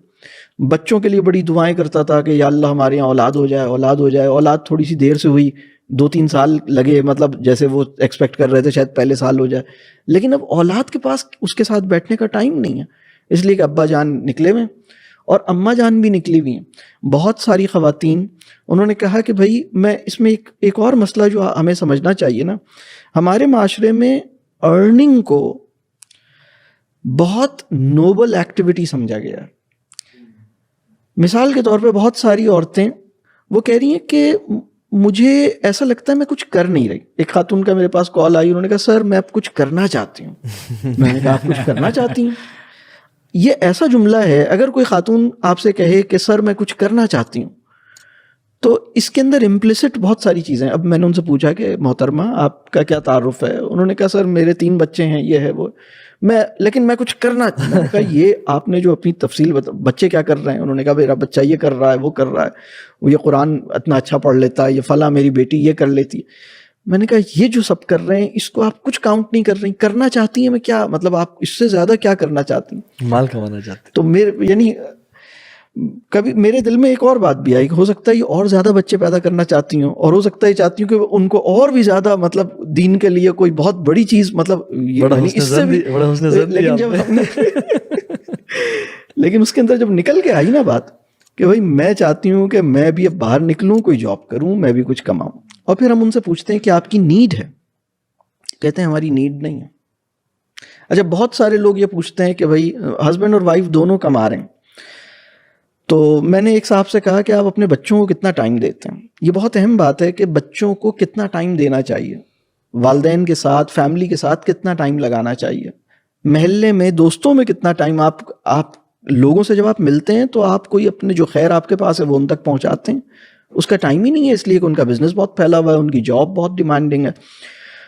بچوں کے لیے بڑی دعائیں کرتا تھا کہ یا اللہ ہمارے یہاں اولاد ہو جائے، اولاد ہو جائے. اولاد تھوڑی سی دیر سے ہوئی، 2-3 سال لگے، مطلب جیسے وہ ایکسپیکٹ کر رہے تھے شاید پہلے سال ہو جائے. لیکن اب اولاد کے پاس اس کے ساتھ بیٹھنے کا ٹائم نہیں ہے، اس لیے کہ ابا جان نکلے ہوئے اور اماں جان بھی نکلی ہوئی ہیں. بہت ساری خواتین، انہوں نے کہا کہ بھائی میں اس میں ایک اور مسئلہ جو ہمیں سمجھنا چاہیے نا، ہمارے معاشرے میں ارننگ کو بہت نوبل ایکٹیویٹی سمجھا گیا ہے. مثال کے طور پہ بہت ساری عورتیں وہ کہہ رہی ہیں کہ مجھے ایسا لگتا ہے میں کچھ کر نہیں رہی. ایک خاتون کا میرے پاس کال آئی، انہوں نے کہا سر میں اب کچھ کرنا چاہتی ہوں. میں نے کہا آپ کچھ کرنا چاہتی ہیں؟ یہ ایسا جملہ ہے، اگر کوئی خاتون آپ سے کہے کہ سر میں کچھ کرنا چاہتی ہوں، تو اس کے اندر امپلیسٹ بہت ساری چیزیں. اب میں نے ان سے پوچھا کہ محترمہ آپ کا کیا تعارف ہے؟ انہوں نے کہا سر میرے 3 بچے ہیں، یہ ہے وہ، لیکن میں کچھ کرنا. میں نے کہا یہ آپ نے جو اپنی تفصیل بچے کیا کر رہے ہیں؟ انہوں نے کہا میرا بچہ یہ کر رہا ہے، وہ کر رہا ہے، وہ یہ قرآن اتنا اچھا پڑھ لیتا ہے، یہ فلاں میری بیٹی یہ کر لیتی ہے. میں نے کہا یہ جو سب کر رہے ہیں اس کو آپ کچھ کاؤنٹ نہیں کر رہی. کرنا چاہتی ہیں میں کیا مطلب، آپ اس سے زیادہ کیا کرنا چاہتی ہیں؟ مال کمانا چاہتے. تو یعنی کبھی میرے دل میں ایک اور بات بھی آئی کہ ہو سکتا ہے یہ اور زیادہ بچے پیدا کرنا چاہتی ہوں، اور ہو سکتا ہے چاہتی ہوں کہ ان کو اور بھی زیادہ مطلب دین کے لیے کوئی بہت بڑی چیز، مطلب لیکن اس کے اندر جب نکل کے آئی نا بات کہ بھائی میں چاہتی ہوں کہ میں بھی اب باہر نکلوں، کوئی جاب کروں، میں بھی کچھ کماؤں. اور پھر ہم ان سے پوچھتے ہیں کہ آپ کی نیڈ ہے؟ کہتے ہیں ہماری نیڈ نہیں ہے. اچھا بہت سارے لوگ یہ پوچھتے ہیں کہ بھائی ہسبینڈ اور وائف دونوں کما رہے ہیں، تو میں نے ایک صاحب سے کہا کہ آپ اپنے بچوں کو کتنا ٹائم دیتے ہیں؟ یہ بہت اہم بات ہے کہ بچوں کو کتنا ٹائم دینا چاہیے، والدین کے ساتھ، فیملی کے ساتھ کتنا ٹائم لگانا چاہیے، محلے میں، دوستوں میں کتنا ٹائم. آپ لوگوں سے جب آپ ملتے ہیں تو آپ کوئی اپنے جو خیر آپ کے پاس ہے وہ ان تک پہنچاتے ہیں. اس کا ٹائم ہی نہیں ہے، اس لیے کہ ان کا بزنس بہت پھیلا ہوا ہے، ان کی جاب بہت ڈیمانڈنگ ہے.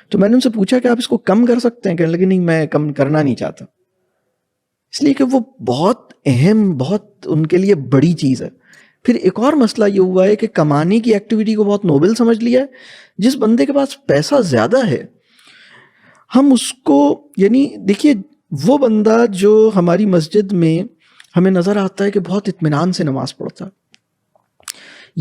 تو میں نے ان سے پوچھا کہ آپ اس کو کم کر سکتے ہیں؟ کہنے لگے نہیں میں کم کرنا نہیں چاہتا، اس لیے کہ وہ بہت اہم، بہت ان کے لیے بڑی چیز ہے. پھر ایک اور مسئلہ یہ ہوا ہے کہ کمانے کی ایکٹیویٹی کو بہت نوبل سمجھ لیا ہے. جس بندے کے پاس پیسہ زیادہ ہے ہم اس کو، یعنی دیکھیے وہ بندہ جو ہماری مسجد میں ہمیں نظر آتا ہے کہ بہت اطمینان سے نماز پڑھتا ہے،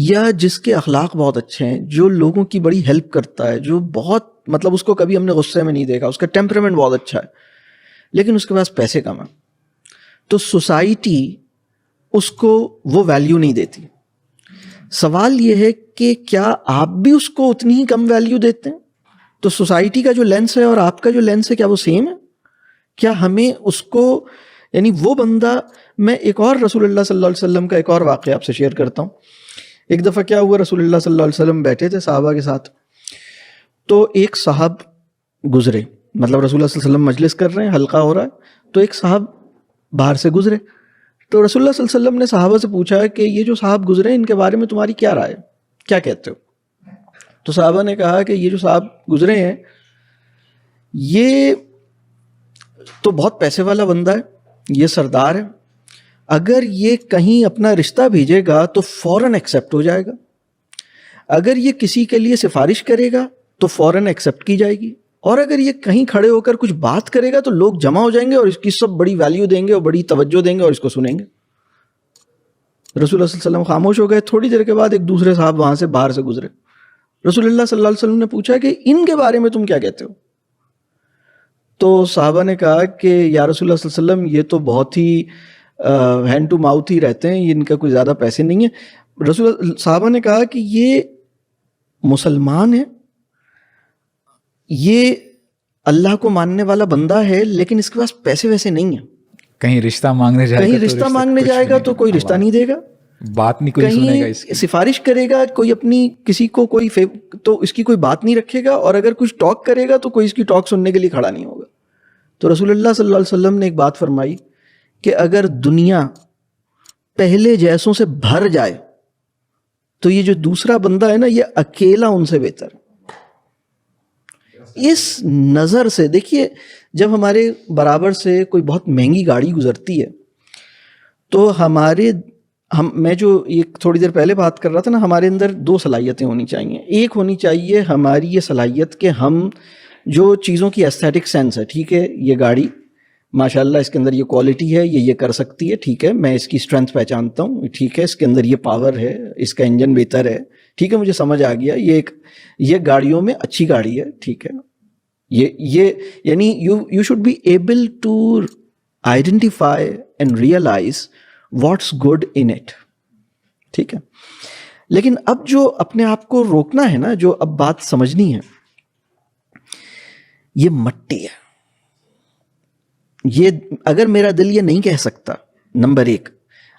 یا جس کے اخلاق بہت اچھے ہیں، جو لوگوں کی بڑی ہیلپ کرتا ہے، جو بہت مطلب اس کو کبھی ہم نے غصے میں نہیں دیکھا، اس کا ٹیمپرامنٹ بہت اچھا ہے، لیکن اس کے پاس پیسے کم ہیں، تو سوسائٹی اس کو وہ ویلیو نہیں دیتی. سوال یہ ہے کہ کیا آپ بھی اس کو اتنی ہی کم ویلیو دیتے ہیں؟ تو سوسائٹی کا جو لینس ہے اور آپ کا جو لینس ہے کیا وہ سیم ہے؟ کیا ہمیں اس کو یعنی وہ بندہ، میں ایک اور رسول اللہ صلی اللہ علیہ وسلم کا ایک اور واقعہ آپ سے شیئر کرتا ہوں. ایک دفعہ کیا ہوا، رسول اللہ صلی اللہ علیہ وسلم بیٹھے تھے صحابہ کے ساتھ، تو ایک صاحب گزرے، مطلب رسول اللہ صلی اللہ علیہ وسلم مجلس کر رہے ہیں، حلقہ ہو رہا ہے، تو ایک صاحب باہر سے گزرے. تو رسول اللہ صلی اللہ علیہ وسلم نے صحابہ سے پوچھا کہ یہ جو صاحب گزرے ہیں ان کے بارے میں تمہاری کیا رائے ہے، کیا کہتے ہو؟ تو صحابہ نے کہا کہ یہ جو صاحب گزرے ہیں یہ تو بہت پیسے والا بندہ ہے، یہ سردار ہے، اگر یہ کہیں اپنا رشتہ بھیجے گا تو فوراً ایکسیپٹ ہو جائے گا، اگر یہ کسی کے لیے سفارش کرے گا تو فوراً ایکسیپٹ کی جائے گی، اور اگر یہ کہیں کھڑے ہو کر کچھ بات کرے گا تو لوگ جمع ہو جائیں گے اور اس کی سب بڑی ویلیو دیں گے اور بڑی توجہ دیں گے اور اس کو سنیں گے. رسول اللہ صلی اللہ علیہ وسلم خاموش ہو گئے. تھوڑی دیر کے بعد ایک دوسرے صاحب وہاں سے باہر سے گزرے. رسول اللہ صلی اللہ علیہ وسلم نے پوچھا کہ ان کے بارے میں تم کیا کہتے ہو؟ تو صحابہ نے کہا کہ یا رسول اللہ صلی اللہ علیہ وسلم یہ تو بہت ہی ہینڈ ٹو ماؤتھ ہی رہتے ہیں، ان کا کوئی زیادہ پیسے نہیں ہے. صحابہ نے کہا کہ یہ مسلمان ہے، یہ اللہ کو ماننے والا بندہ ہے، لیکن اس کے پاس پیسے ویسے نہیں ہیں. کہیں رشتہ مانگنے جائے گا، کہیں رشتہ مانگنے جائے گا تو کوئی رشتہ نہیں دے گا، بات نہیں کوئی سنے گا، اس کہیں سفارش کرے گا کوئی اپنی کسی کو کوئی تو اس کی کوئی بات نہیں رکھے گا، اور اگر کچھ ٹاک کرے گا تو کوئی اس کی ٹاک سننے کے لیے کھڑا نہیں ہوگا. تو رسول اللہ صلی اللہ علیہ وسلم نے ایک بات فرمائی کہ اگر دنیا پہلے جیسوں سے بھر جائے تو یہ جو دوسرا بندہ ہے نا، یہ اکیلا ان سے بہتر ہے. اس نظر سے دیکھیے، جب ہمارے برابر سے کوئی بہت مہنگی گاڑی گزرتی ہے تو میں جو ایک تھوڑی دیر پہلے بات کر رہا تھا نا، ہمارے اندر دو صلاحیتیں ہونی چاہیے. ایک ہونی چاہیے ہماری یہ صلاحیت کہ ہم جو چیزوں کی ایستھیٹک سینس ہے، ٹھیک ہے یہ گاڑی ماشاءاللہ اس کے اندر یہ کوالٹی ہے، یہ کر سکتی ہے، ٹھیک ہے میں اس کی اسٹرینتھ پہچانتا ہوں، ٹھیک ہے اس کے اندر یہ پاور ہے، اس کا انجن بہتر ہے، ٹھیک ہے مجھے سمجھ آ گیا، یہ گاڑیوں میں اچھی گاڑی ہے، ٹھیک ہے. یہ یعنی you should be able to identify and realise what's good in it, ٹھیک ہے. لیکن اب جو اپنے آپ کو روکنا ہے نا، جو اب بات سمجھنی ہے، یہ مٹی ہے. یہ اگر میرا دل یہ نہیں کہہ سکتا، نمبر ایک،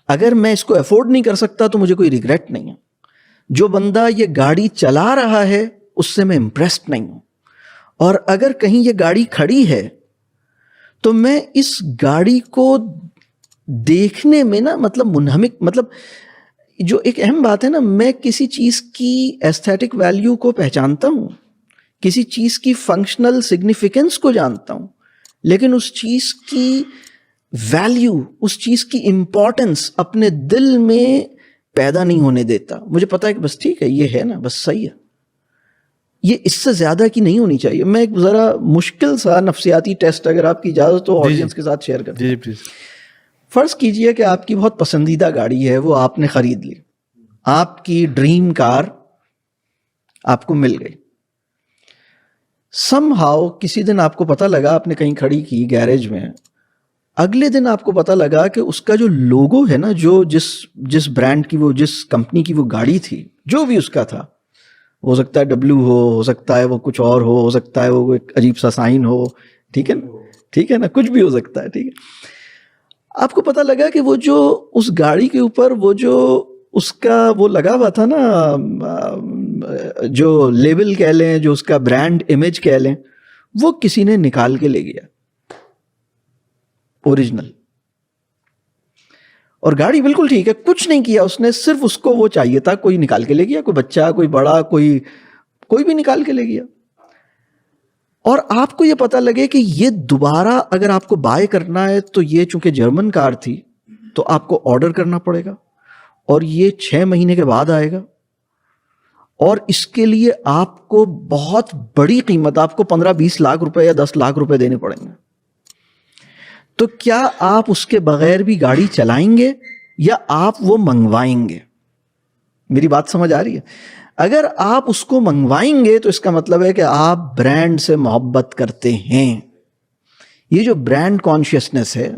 اگر میں اس کو افورڈ نہیں کر سکتا تو مجھے کوئی ریگریٹ نہیں ہے. جو بندہ یہ گاڑی چلا رہا ہے اس سے میں امپریسڈ نہیں ہوں، اور اگر کہیں یہ گاڑی کھڑی ہے تو میں اس گاڑی کو دیکھنے میں نا مطلب منہمک، مطلب جو ایک اہم بات ہے نا، میں کسی چیز کی ایستھیٹک ویلیو کو پہچانتا ہوں، کسی چیز کی فنکشنل سگنیفیکنس کو جانتا ہوں، لیکن اس چیز کی ویلیو، اس چیز کی امپورٹنس اپنے دل میں پیدا نہیں ہونے دیتا. مجھے پتا ہے کہ بس ٹھیک ہے یہ ہے نا، بس صحیح ہے، یہ اس سے زیادہ کی نہیں ہونی چاہیے. میں ایک ذرا مشکل سا نفسیاتی ٹیسٹ اگر آپ کی اجازت ہو آڈینس کے ساتھ شیئر کرتا ہوں. جی پلیز. فرض کیجئے کہ آپ کی بہت پسندیدہ گاڑی ہے، وہ آپ نے خرید لی، آپ کی ڈریم کار آپ کو مل گئی. سم ہاؤ کسی دن آپ کو پتہ لگا، آپ نے کہیں کھڑی کی گیریج میں، اگلے دن آپ کو پتہ لگا کہ اس کا جو لوگو ہے نا، جو جس برانڈ کی، وہ جس کمپنی کی وہ گاڑی تھی، جو بھی اس کا تھا، ہو سکتا ہے ڈبلو ہو سکتا ہے وہ کچھ اور ہو سکتا ہے وہ ایک عجیب سا سائن ہو، ٹھیک ہے نا، ٹھیک ہے نا، کچھ بھی ہو سکتا ہے، ٹھیک ہے. آپ کو پتہ لگا کہ وہ جو اس گاڑی کے اوپر وہ جو اس کا وہ لگا ہوا تھا نا، جو لیبل کہہ لیں، جو اس کا برانڈ امیج کہہ لیں، وہ کسی نے نکال کے لے گیا اوریجنل. اور گاڑی بالکل ٹھیک ہے، کچھ نہیں کیا اس نے، صرف اس کو وہ چاہیے تھا، کوئی نکال کے لے گیا، کوئی بچہ، کوئی بڑا، کوئی بھی نکال کے لے گیا. اور آپ کو یہ پتہ لگے کہ یہ دوبارہ اگر آپ کو بائی کرنا ہے تو یہ چونکہ جرمن کار تھی تو آپ کو آرڈر کرنا پڑے گا، اور یہ 6 مہینے کے بعد آئے گا، اور اس کے لیے آپ کو بہت بڑی قیمت، آپ کو 15-20 لاکھ روپے یا 10 لاکھ روپے دینے پڑیں گے. تو کیا آپ اس کے بغیر بھی گاڑی چلائیں گے یا آپ وہ منگوائیں گے؟ میری بات سمجھ آ رہی ہے؟ اگر آپ اس کو منگوائیں گے تو اس کا مطلب ہے کہ آپ برانڈ سے محبت کرتے ہیں. یہ جو برانڈ کانشیسنس ہے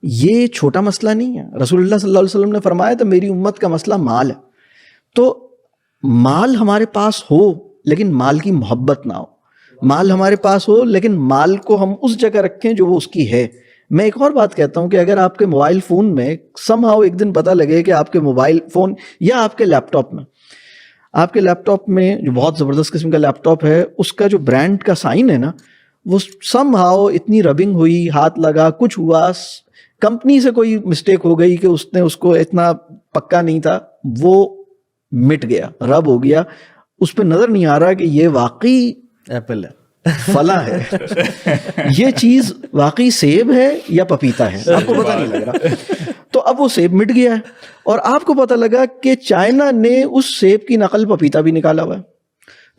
یہ چھوٹا مسئلہ نہیں ہے. رسول اللہ صلی اللہ علیہ وسلم نے فرمایا تھا میری امت کا مسئلہ مال ہے. تو مال ہمارے پاس ہو لیکن مال کی محبت نہ ہو. مال ہمارے پاس ہو لیکن مال کو ہم اس جگہ رکھیں جو وہ اس کی ہے. میں ایک اور بات کہتا ہوں کہ اگر آپ کے موبائل فون میں سم ہاؤ ایک دن پتہ لگے کہ آپ کے موبائل فون یا آپ کے لیپ ٹاپ میں جو بہت زبردست قسم کا لیپ ٹاپ ہے اس کا جو برانڈ کا سائن ہے نا وہ سم ہاؤ اتنی ربنگ ہوئی, ہاتھ لگا, کچھ ہوا, کمپنی سے کوئی مسٹیک ہو گئی کہ اس نے اس کو اتنا پکا نہیں تھا, وہ مٹ گیا, رب ہو گیا, اس پہ نظر نہیں آ رہا کہ یہ واقعی ایپل ہے, فلاں ہے, یہ چیز واقعی سیب ہے یا پپیتا ہے, آپ کو پتہ نہیں لگ رہا. تو اب وہ سیب مٹ گیا ہے اور آپ کو پتہ لگا کہ چائنا نے اس سیب کی نقل پپیتا بھی نکالا ہوا ہے.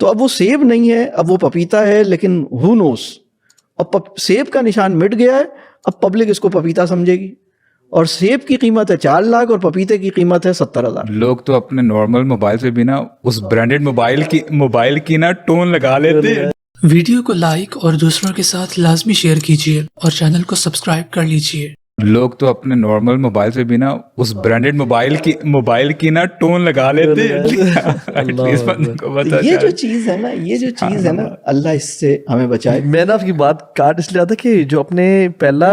تو اب وہ سیب نہیں ہے, اب وہ پپیتا ہے, لیکن who knows, اب سیب کا نشان مٹ گیا ہے, اب پبلک اس کو پپیتا سمجھے گی, اور سیب کی قیمت ہے 4 لاکھ اور پپیتے کی قیمت ہے 70,000. لوگ تو اپنے نارمل موبائل سے بھی نا اس برانڈیڈ موبائل کی نا ٹون لگا لیتے ہیں. ویڈیو کو لائک اور دوسروں کے ساتھ لازمی شیئر کیجیے اور چینل کو سبسکرائب کر لیجیے. لوگ تو اپنے نارمل موبائل سے بھی نا اس برانڈیڈ موبائل کی نا ٹون لگا لیتے ہیں. یہ جو چیز ہے نا اللہ اس سے ہمیں بچائے. میں نے آپ کی بات کاٹ اس لیے آتا کہ جو اپنے پہلا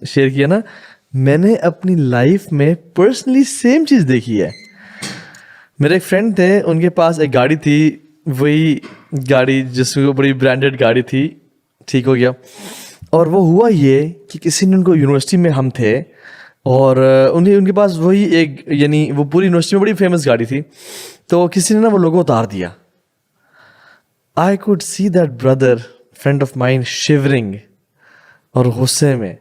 شیئر کیا نا, میں نے اپنی لائف میں پرسنلی سیم چیز دیکھی ہے. میرے ایک فرینڈ تھے, ان کے پاس ایک گاڑی تھی, وہی گاڑی جس میں بڑی برانڈیڈ گاڑی تھی, ٹھیک ہو گیا. اور وہ ہوا یہ کہ کسی نے ان کو یونیورسٹی میں ہم تھے اور ان کے پاس وہی ایک, یعنی وہ پوری یونیورسٹی میں بڑی فیمس گاڑی تھی, تو کسی نے نا وہ لوگو اتار دیا. I could see that brother friend of mind shivering اور غصے میں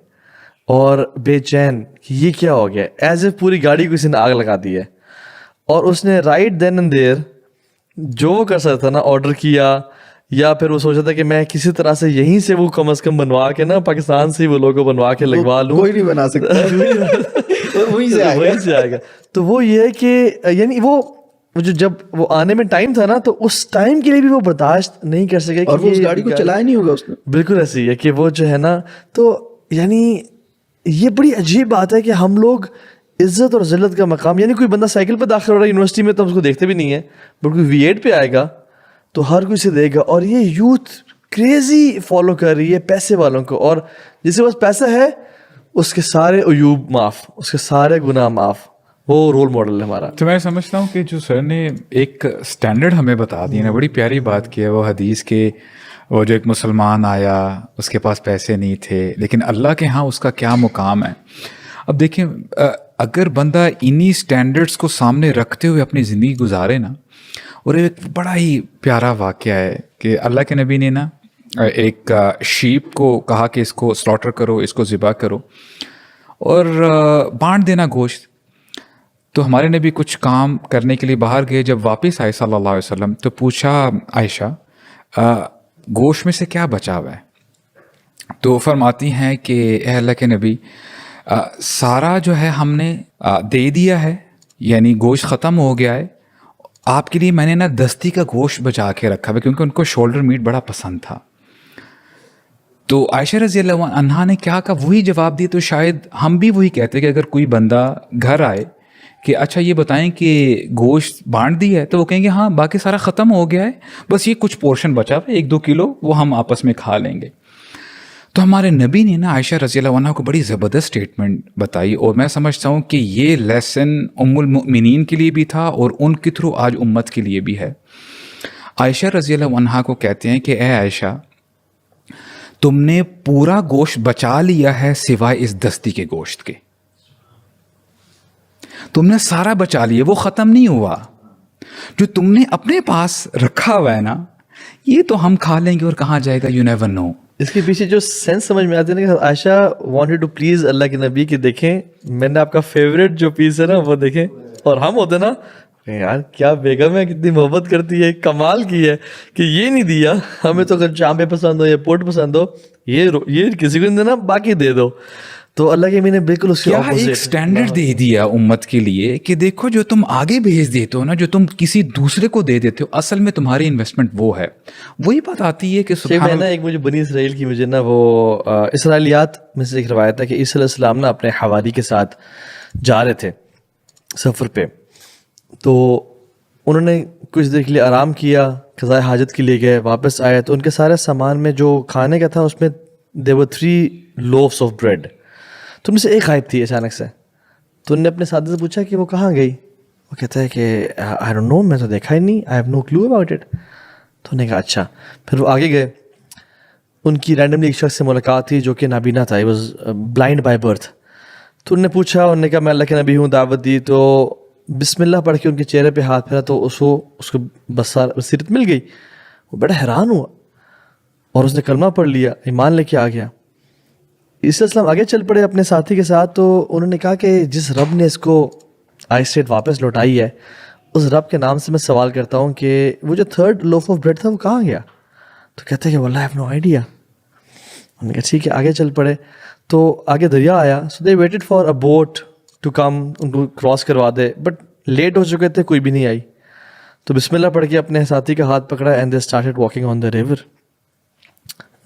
اور بے چین کہ یہ کیا ہو گیا, ایز اے پوری گاڑی کو کسی نے آگ لگا دی ہے. اور اس نے رائٹ دین اینڈ دیر جو وہ کر سکتا تھا نا, آرڈر کیا, یا پھر وہ سوچا تھا کہ میں کسی طرح سے یہیں سے وہ کم از کم بنوا کے نا پاکستان سے وہ لوگو بنوا کے لگوا لوں. کوئی نہیں بنا سکتا, وہیں سے آئے گا. تو وہ یہ ہے کہ یعنی وہ جب وہ آنے میں ٹائم تھا نا تو اس ٹائم کے لیے بھی وہ برداشت نہیں کر سکے, اور وہ اس گاڑی کو چلایا نہیں ہوگا اس نے. بالکل ایسی ہے کہ وہ جو ہے نا, تو یعنی یہ بڑی عجیب بات ہے کہ ہم لوگ عزت اور ذلت کا مقام, یعنی کوئی بندہ سائیکل پہ داخل ہو رہا ہے یونیورسٹی میں تو ہم اس کو دیکھتے بھی نہیں ہے, بٹ کوئی V8 پہ آئے گا تو ہر کوئی سے دے گا. اور یہ یوتھ کریزی فالو کر رہی ہے پیسے والوں کو, اور جس کے پاس پیسہ ہے اس کے سارے عیوب معاف, اس کے سارے گناہ معاف, وہ رول ماڈل ہے ہمارا. تو میں سمجھتا ہوں کہ جو سر نے ایک اسٹینڈرڈ ہمیں بتا دیا نا, بڑی پیاری بات کی ہے وہ حدیث کے, وہ جو ایک مسلمان آیا اس کے پاس پیسے نہیں تھے لیکن اللہ کے ہاں اس کا کیا مقام ہے. اب دیکھیں اگر بندہ انہی اسٹینڈرڈس کو سامنے رکھتے ہوئے اپنی زندگی گزارے نا, اور ایک بڑا ہی پیارا واقعہ ہے کہ اللہ کے نبی نے نا ایک شیپ کو کہا کہ اس کو سلاٹر کرو, اس کو ذبح کرو اور بانٹ دینا گوشت. تو ہمارے نبی کچھ کام کرنے کے لیے باہر گئے, جب واپس آئے صلی اللہ علیہ وسلم تو پوچھا عائشہ گوشت میں سے کیا بچا ہوا ہے؟ تو فرماتی ہیں کہ اے اللہ کے نبی سارا جو ہے ہم نے دے دیا ہے, یعنی گوشت ختم ہو گیا ہے, آپ کے لیے میں نے نا دستی کا گوشت بچا کے رکھا ہے کیونکہ ان کو شولڈر میٹ بڑا پسند تھا. تو عائشہ رضی اللہ عنہا نے کیا کہا, وہی جواب دیا. تو شاید ہم بھی وہی کہتے کہ اگر کوئی بندہ گھر آئے کہ اچھا یہ بتائیں کہ گوشت بانٹ دیا ہے, تو وہ کہیں گے ہاں باقی سارا ختم ہو گیا ہے, بس یہ کچھ پورشن بچا ہوا ہے 1-2 کلو, وہ ہم آپس میں کھا لیں گے. تو ہمارے نبی نے نا عائشہ رضی اللہ عنہا کو بڑی زبردست اسٹیٹمنٹ بتائی, اور میں سمجھتا ہوں کہ یہ لیسن ام المؤمنین کے لیے بھی تھا اور ان کے تھرو آج امت کے لیے بھی ہے. عائشہ رضی اللہ عنہا کو کہتے ہیں کہ اے عائشہ تم نے پورا گوشت بچا لیا ہے سوائے اس دستی کے گوشت کے, تم نے سارا بچا لیا, وہ ختم نہیں ہوا. جو تم نے اپنے پاس رکھا ہوا ہے نا یہ تو ہم کھا لیں گے اور کہاں جائے گا, یو نیور نو. اس کے پیچھے جو سینس سمجھ میں آتی ہے نا کہ عائشہ وانٹڈ ٹو پلیز اللہ کے نبی, کہ دیکھیں میں نے آپ کا فیوریٹ جو پیس ہے نا وہ دیکھیں, اور ہم ہوتے نا یار کیا بیگم ہے, کتنی محبت کرتی ہے, کمال کی ہے کہ یہ نہیں دیا ہمیں, تو اگر چامپے پسند ہو یا پوٹ پسند ہو یہ کسی کو نہیں دینا, باقی دے دو. تو اللہ کے میں نے بالکل اس کے کیا ایک سٹینڈرڈ دے دیا امت کے لیے کہ دیکھو جو تم آگے بھیج دیتے ہو نا, جو تم کسی دوسرے کو دے دیتے ہو, اصل میں تمہاری انویسٹمنٹ وہ ہے. وہی بات آتی ہے کہ میں نا ایک مجھے بنی اسرائیل کی مجھے نا وہ اسرائیلیات میں سے ایک روایت ہے کہ عیسی علیہ السلام نا اپنے حواری کے ساتھ جا رہے تھے سفر پہ, تو انہوں نے کچھ دیر کے لیے آرام کیا, قضاء حاجت کے لیے گئے, واپس آئے تو ان کے سارے سامان میں جو کھانے کا تھا اس میں there were 3 loaves of bread. تو ان میں سے ایک غائب تھی اچانک سے. تو انہوں نے اپنے ساتھی سے پوچھا کہ وہ کہاں گئی. وہ کہتا ہے کہ I don't know, میں تو دیکھا ہی نہیں, I have no clue about it. تو انہوں نے کہا اچھا. پھر وہ آگے گئے, ان کی رینڈملی ایک شخص سے ملاقات تھی جو کہ نابینا تھا, he was blind by birth. تو انہوں نے پوچھا, انہوں نے کہا میں اللہ کے نبی ہوں, دعوت دی. تو بسم اللہ پڑھ کے ان کے چہرے پہ ہاتھ پھیرا تو اس کو بصیرت مل گئی. وہ بڑا حیران ہوا اور اس نے کلمہ پڑھ لیا, ایمان لے کے آ گیا. عیسی علیہ السلام آگے چل پڑے اپنے ساتھی کے ساتھ. تو انہوں نے کہا کہ جس رب نے اس کو آئی اسٹیٹ واپس لوٹائی ہے, اس رب کے نام سے میں سوال کرتا ہوں کہ وہ جو 3rd loaf of bread تھا وہ کہاں گیا. تو کہتے ہیں کہ واللہ I have no idea. انہوں نے کہا ٹھیک ہے, آگے چل پڑے. تو آگے دریا آیا, so they waited for a boat to come, ان کو کراس کروا دے, بٹ لیٹ ہو چکے تھے, کوئی بھی نہیں آئی. تو بسم اللہ پڑھ کے اپنے ساتھی کا ہاتھ پکڑا and they started walking on the river.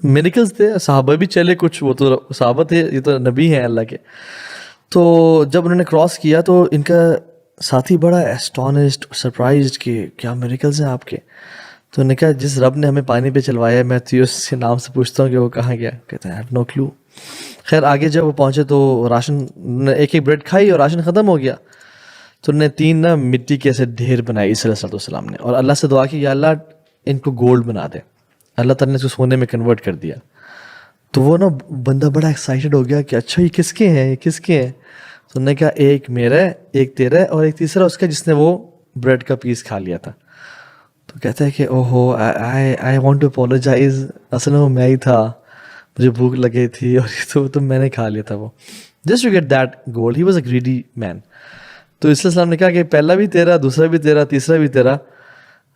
Miracles تھے, صحابہ بھی چلے کچھ, وہ تو صحابہ تھے, یہ تو نبی ہیں اللہ کے. تو جب انہوں نے کراس کیا تو ان کا ساتھی بڑا اسٹونسڈ, سرپرائزڈ کہ کیا میریکلز ہیں آپ کے. تو انہوں نے کہا جس رب نے ہمیں پانی پہ چلوایا ہے, میں تو اس کے نام سے پوچھتا ہوں کہ وہ کہاں گیا. کہتے ہیں I have no clue. خیر آگے جب وہ پہنچے تو راشن, ایک بریڈ کھائی اور راشن ختم ہو گیا. تو انہوں نے 3 نا مٹی کے ایسے ڈھیر بنائے عیسی علیہ السلام نے, اور اللہ سے دعا کی یا اللہ ان کو گولڈ بنا دے. اللہ تعالیٰ نے اس کو سونے میں کنورٹ کر دیا. تو وہ نا بندہ بڑا ایکسائٹیڈ ہو گیا کہ اچھا یہ کس کے ہیں, یہ کس کے ہیں. تو انہوں نے کہا ایک میرا ہے, ایک تیرا ہے, اور ایک تیسرا اس کا جس نے وہ بریڈ کا پیس کھا لیا تھا. تو کہتا ہے کہ اوہو آئی وانٹ ٹو اپولوجائز, اصل میں وہ میں ہی تھا, مجھے بھوک لگی تھی اور تو میں نے کھا لیا تھا وہ, just to get that gold. He was a greedy man. تو عیسی علیہ السلام نے کہا کہ پہلا بھی تیرا, دوسرا بھی تیرا, تیسرا بھی تیرا.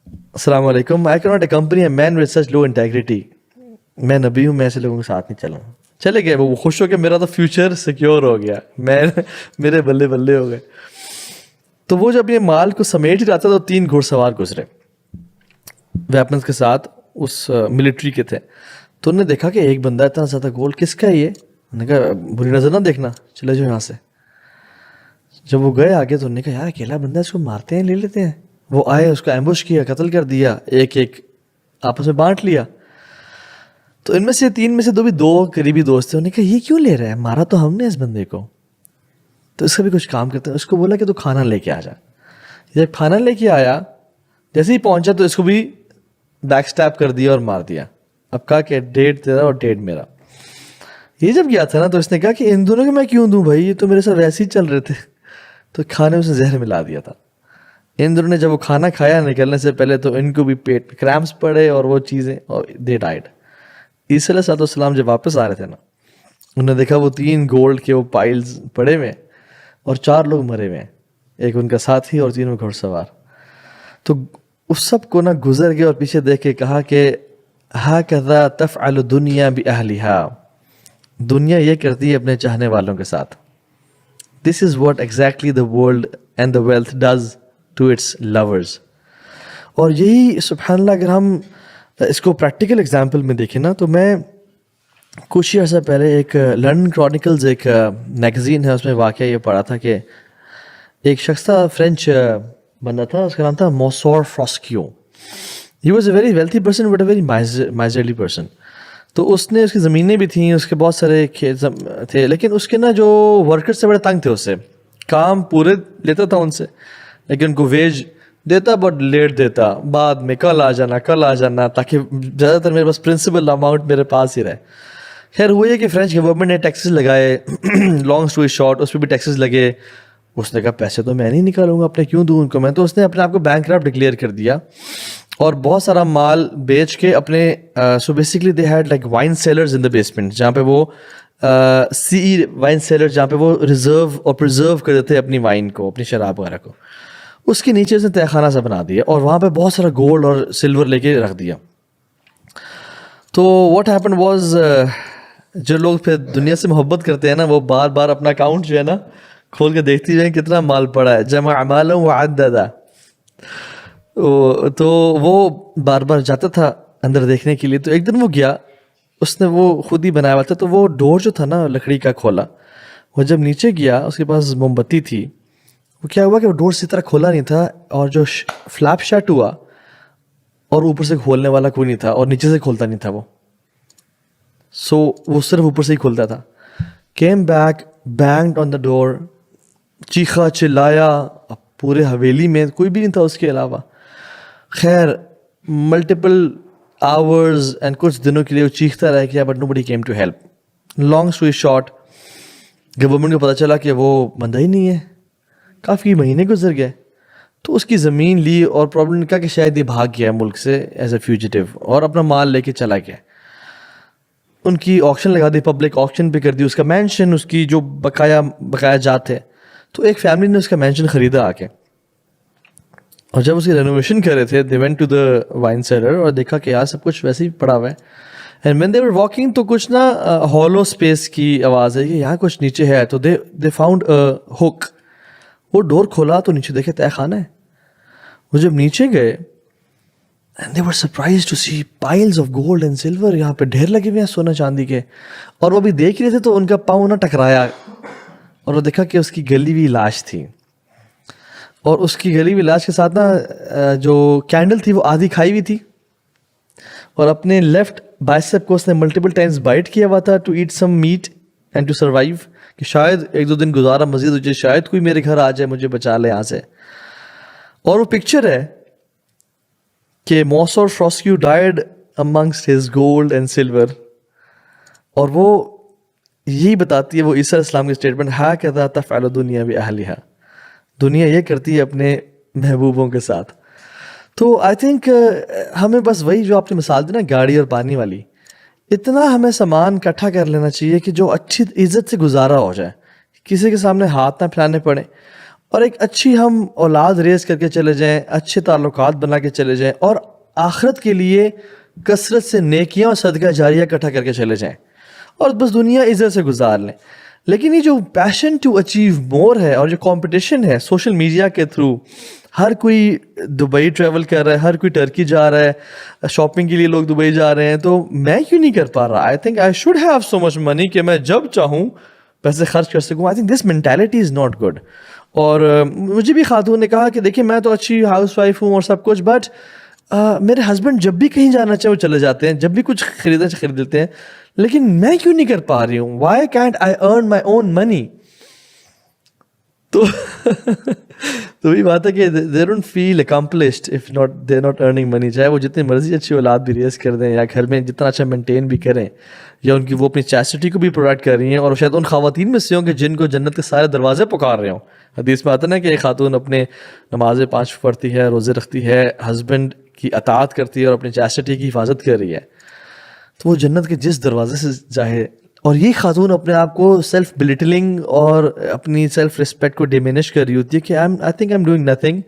السلام علیکم, I can't accompany a man with such low integrity. میں نبی ہوں, میں ایسے لوگوں کے ساتھ نہیں چلوں. چلے گئے, وہ خوش ہو کے میرا تو فیوچر سیکیور ہو گیا, میرے بلے بلے ہو گئے. تو وہ جب یہ مال کو سمیٹ ہی رہا تھا تو 3 گھوڑ سوار گزرے ویپنس کے ساتھ, اس ملٹری کے تھے. تو انہوں نے دیکھا کہ ایک بندہ اتنا زیادہ گولڈ کس کا ہے یہ. انہوں نے کہا بری نظر نہ دیکھنا, چلے جاؤ یہاں سے. جب وہ گئے آگے تو انہوں نے کہا یار اکیلا بندہ, اس کو مارتے ہیں, لے لیتے ہیں. وہ آئے, اس کو ایمبوش کیا, قتل کر دیا, ایک ایک آپس میں بانٹ لیا. تو ان میں سے 3 میں سے 2 قریبی دوست تھے. انہوں نے کہا یہ کیوں لے رہا ہے, مارا تو ہم نے اس بندے کو, تو اس کا بھی کچھ کام کرتے ہیں. اس کو بولا کہ تو کھانا لے کے آ جا. جب کھانا لے کے آیا, جیسے ہی پہنچا تو اس کو بھی بیک اسٹیپ کر دیا اور مار دیا. اب کہا کہ 1.5 تیرا اور 1.5 میرا. یہ جب گیا تھا نا تو اس نے کہا کہ ان دونوں کو میں کیوں دوں بھائی, یہ تو میرے ساتھ ویسے ہی چل رہے تھے. تو کھانے میں سے زہر ملا دیا تھا. ان دونوں نے جب وہ کھانا کھایا نکلنے سے پہلے تو ان کو بھی پیٹ پہ کریمپس پڑے اور وہ چیزیں, اور دے ڈائڈ. عیسی علیہ السلام جب واپس آ رہے تھے نا, انہوں نے دیکھا وہ 3 گولڈ کے وہ پائلز پڑے ہوئے اور 4 لوگ مرے ہوئے ہیں, ایک ان کا ساتھی اور 3 گھوڑ سوار. تو اس سب کو نا گزر گئے اور پیچھے دیکھ کے کہا کہ ہاکذا تفعل دنیا باہلھا, دنیا یہ کرتی ہے اپنے چاہنے والوں کے ساتھ. This is what exactly the world and the wealth does to its lovers. اور یہی سبحان اللہ اگر ہم اس کو پریکٹیکل ایگزامپل میں دیکھیں نا, تو میں کچھ ہی عرصہ پہلے ایک لنڈن کرونیکلز ایک میگزین ہے, اس میں واقعہ یہ پڑھا تھا کہ ایک شخص تھا, فرینچ بندہ تھا, اس کا نام تھا موسور فراسکیو. He was a very wealthy person but a very miserly person. تو اس نے, اس کی زمینیں بھی تھیں, اس کے بہت سارے کھیت تھے, لیکن اس کے نا جو ورکرز سے بڑے تنگ تھے, اس سے کام پورے لیتا تھا ان سے, لیکن ان کو ویج دیتا بٹ لیٹ دیتا, بعد میں کل آ جانا تاکہ زیادہ تر میرے پاس پرنسپل اماؤنٹ میرے پاس ہی رہے. خیر ہوئی ہے کہ فرینچ گورنمنٹ نے ٹیکسز لگائے, لانگ اسٹوری شارٹ, اس پہ بھی ٹیکسز لگے. اس نے کہا پیسے تو میں نہیں نکالوں گا اپنے, کیوں دوں ان کو میں. تو اس نے اپنے آپ کو بینکرپٹ ڈکلیئر کر دیا اور بہت سارا مال بیچ کے اپنے so basically they had like wine cellars in the basement, جہاں پہ وہ وائن سیلر, جہاں پہ وہ ریزرو اور پرزرو کر دیتے اپنی وائن کو, اپنی شراب وغیرہ کو. اس کے نیچے اس نے تہہ خانہ سا بنا دیا اور وہاں پہ بہت سارا گولڈ اور سلور لے کے رکھ دیا. تو واٹ ہیپن واز جو لوگ پھر دنیا سے محبت کرتے ہیں نا وہ بار بار اپنا اکاؤنٹ جو ہے نا کھول کے دیکھتی رہیں کتنا مال پڑا ہے. جمع مالا وعددا. تو وہ بار بار جاتا تھا اندر دیکھنے کے لیے. تو ایک دن وہ گیا, اس نے وہ خود ہی بنایا ہوا تھا, تو وہ ڈور جو تھا نا لکڑی کا کھولا. وہ جب نیچے گیا اس کے پاس موم بتی تھی. وہ کیا ہوا کہ وہ ڈور اسی طرح کھولا نہیں تھا, اور جو فلیپ شٹ ہوا اور اوپر سے کھولنے والا کوئی نہیں تھا اور نیچے سے کھولتا نہیں تھا وہ. سو وہ صرف اوپر سے ہی کھولتا تھا. کیم بیک, بینگڈ آن دا ڈور, چیخا چلایا, پورے حویلی میں کوئی بھی نہیں تھا اس کے علاوہ. خیر ملٹیپل آورز اینڈ کچھ دنوں کے لیے وہ چیختا رہ گیا, but nobody came to help. Long story short, government کو پتہ چلا کہ وہ بندہ ہی نہیں ہے. کافی مہینے گزر گئے تو اس کی زمین لی, اور پرابلم نے کہا کہ شاید یہ بھاگ گیا ملک سے ایز اے فیوجیٹو, اور اپنا مال لے کے چلا گیا. ان کی آکشن لگا دی, پبلک آکشن پہ کر دی. اس کا مینشن, اس کی جو بقایا جات ہے, تو ایک فیملی نے اس کا مینشن خریدا آ کے. اور جب اس کی رینوویشن کر رہے تھے, they went to the wine cellar, اور دیکھا کہ یار سب کچھ ویسے ہی پڑا ہوا ہے. And when they were walking, تو کچھ نا ہالو اسپیس کی آواز ہے کہ یہاں کچھ نیچے ہے. تو دے فاؤنڈ ہک. وہ ڈور کھولا تو نیچے دیکھے تہ خانہ ہے. وہ جب نیچے گئے, and they were surprised to see piles of gold and silver. یہاں پہ ڈھیر لگے ہوئے ہیں سونا چاندی کے. اور وہ بھی دیکھ رہے تھے تو ان کا پاؤں نہ ٹکرایا, اور وہ دیکھا کہ اس کی گلی ہوئی لاش تھی. اور اس کی گلی ہوئی لاش کے ساتھ نا جو کینڈل تھی وہ آدھی کھائی ہوئی تھی, اور اپنے لیفٹ بائسپ کو اس نے ملٹیپل ٹائمز بائٹ کیا ہوا تھا to eat some meat and to survive, کہ شاید ایک دو دن گزارا مزید ہو جائے, شاید کوئی میرے گھر آ جائے مجھے بچا لے یہاں سے. اور وہ پکچر ہے کہ موسور فراسکیو died amongst his gold and silver. اور وہ یہی بتاتی ہے, وہ عیسیٰ علیہ السلام کی اسٹیٹمنٹ, ہاکذا تفعل دنیا باہلھا, دنیا یہ کرتی ہے اپنے محبوبوں کے ساتھ. تو آئی تھنک ہمیں بس وہی جو آپ نے مثال دی نا گاڑی اور پانی والی, اتنا ہمیں سامان اکٹھا کر لینا چاہیے کہ جو اچھی عزت سے گزارا ہو جائے, کسی کے سامنے ہاتھ نہ پھیلانے پڑے, اور ایک اچھی ہم اولاد ریز کر کے چلے جائیں, اچھے تعلقات بنا کے چلے جائیں, اور آخرت کے لیے کثرت سے نیکیاں اور صدقہ جاریہ اکٹھا کر کے چلے جائیں, اور بس دنیا عزت سے گزار لیں. لیکن یہ جو پیشن ٹو اچیو مور ہے, اور جو کمپٹیشن ہے سوشل میڈیا کے تھرو, ہر کوئی دبئی ٹریول کر رہا ہے, ہر کوئی ٹرکی جا رہا ہے, شاپنگ کے لیے لوگ دبئی جا رہے ہیں, تو میں کیوں نہیں کر پا رہا؟ I think I should have so much money کہ میں جب چاہوں پیسے خرچ کر سکوں. I think this mentality is not good. اور مجھے بھی خاتون نے کہا کہ دیکھیں میں تو اچھی ہاؤس وائف ہوں اور سب کچھ, بٹ میرے ہسبینڈ جب بھی کہیں جانا چاہے وہ چلے جاتے ہیں, جب بھی کچھ خریدنا چاہے خرید لیتے ہیں, لیکن میں کیوں نہیں کر پا رہی ہوں؟ Why can't I earn my own money? تو وہی بات ہے کہ they don't feel accomplished if not they not earning money. چاہے وہ جتنی مرضی اچھی اولاد بھی ریز کر دیں, یا گھر میں جتنا اچھا مینٹین بھی کریں, یا ان کی وہ اپنی چیسٹی کو بھی پرووائڈ کر رہی ہیں, اور شاید ان خواتین میں سے ہوں کہ جن کو جنت کے سارے دروازے پکار رہے ہوں. حدیث میں آتا ہے نا کہ ایک خاتون اپنے نمازیں 5 پڑھتی ہے, روزے رکھتی ہے, ہسبینڈ کی اطاعت کرتی ہے, اور اپنی چیسٹی کی حفاظت کر رہی ہے, تو وہ جنت کے جس دروازے سے چاہے. اور یہ خاتون اپنے آپ کو سیلف بلیٹلنگ اور اپنی سیلف رسپیکٹ کو ڈیمینش کر رہی ہوتی ہے کہ آئی think I am doing nothing,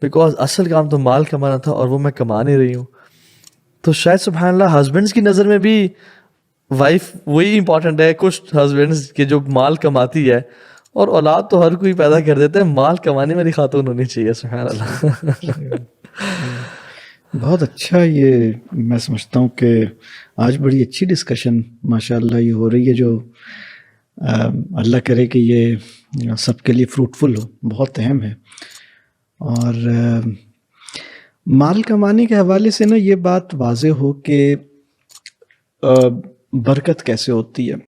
because اصل کام تو مال کمانا تھا اور وہ میں کما نہیں رہی ہوں. تو شاید سبحان اللہ ہسبینڈس کی نظر میں بھی وائف وہی امپورٹنٹ ہے. کچھ ہسبینڈس کے جو مال کماتی ہے, اور اولاد تو ہر کوئی پیدا کر دیتا ہے, مال کمانے والی خاتون ہونی چاہیے. سبحان اللہ. بہت اچھا. یہ میں سمجھتا ہوں کہ آج بڑی اچھی ڈسکشن ماشاء اللہ یہ ہو رہی ہے, جو اللہ کرے کہ یہ سب کے لیے فروٹفل ہو, بہت اہم ہے. اور مال کمانے کے حوالے سے نا یہ بات واضح ہو کہ برکت کیسے ہوتی ہے.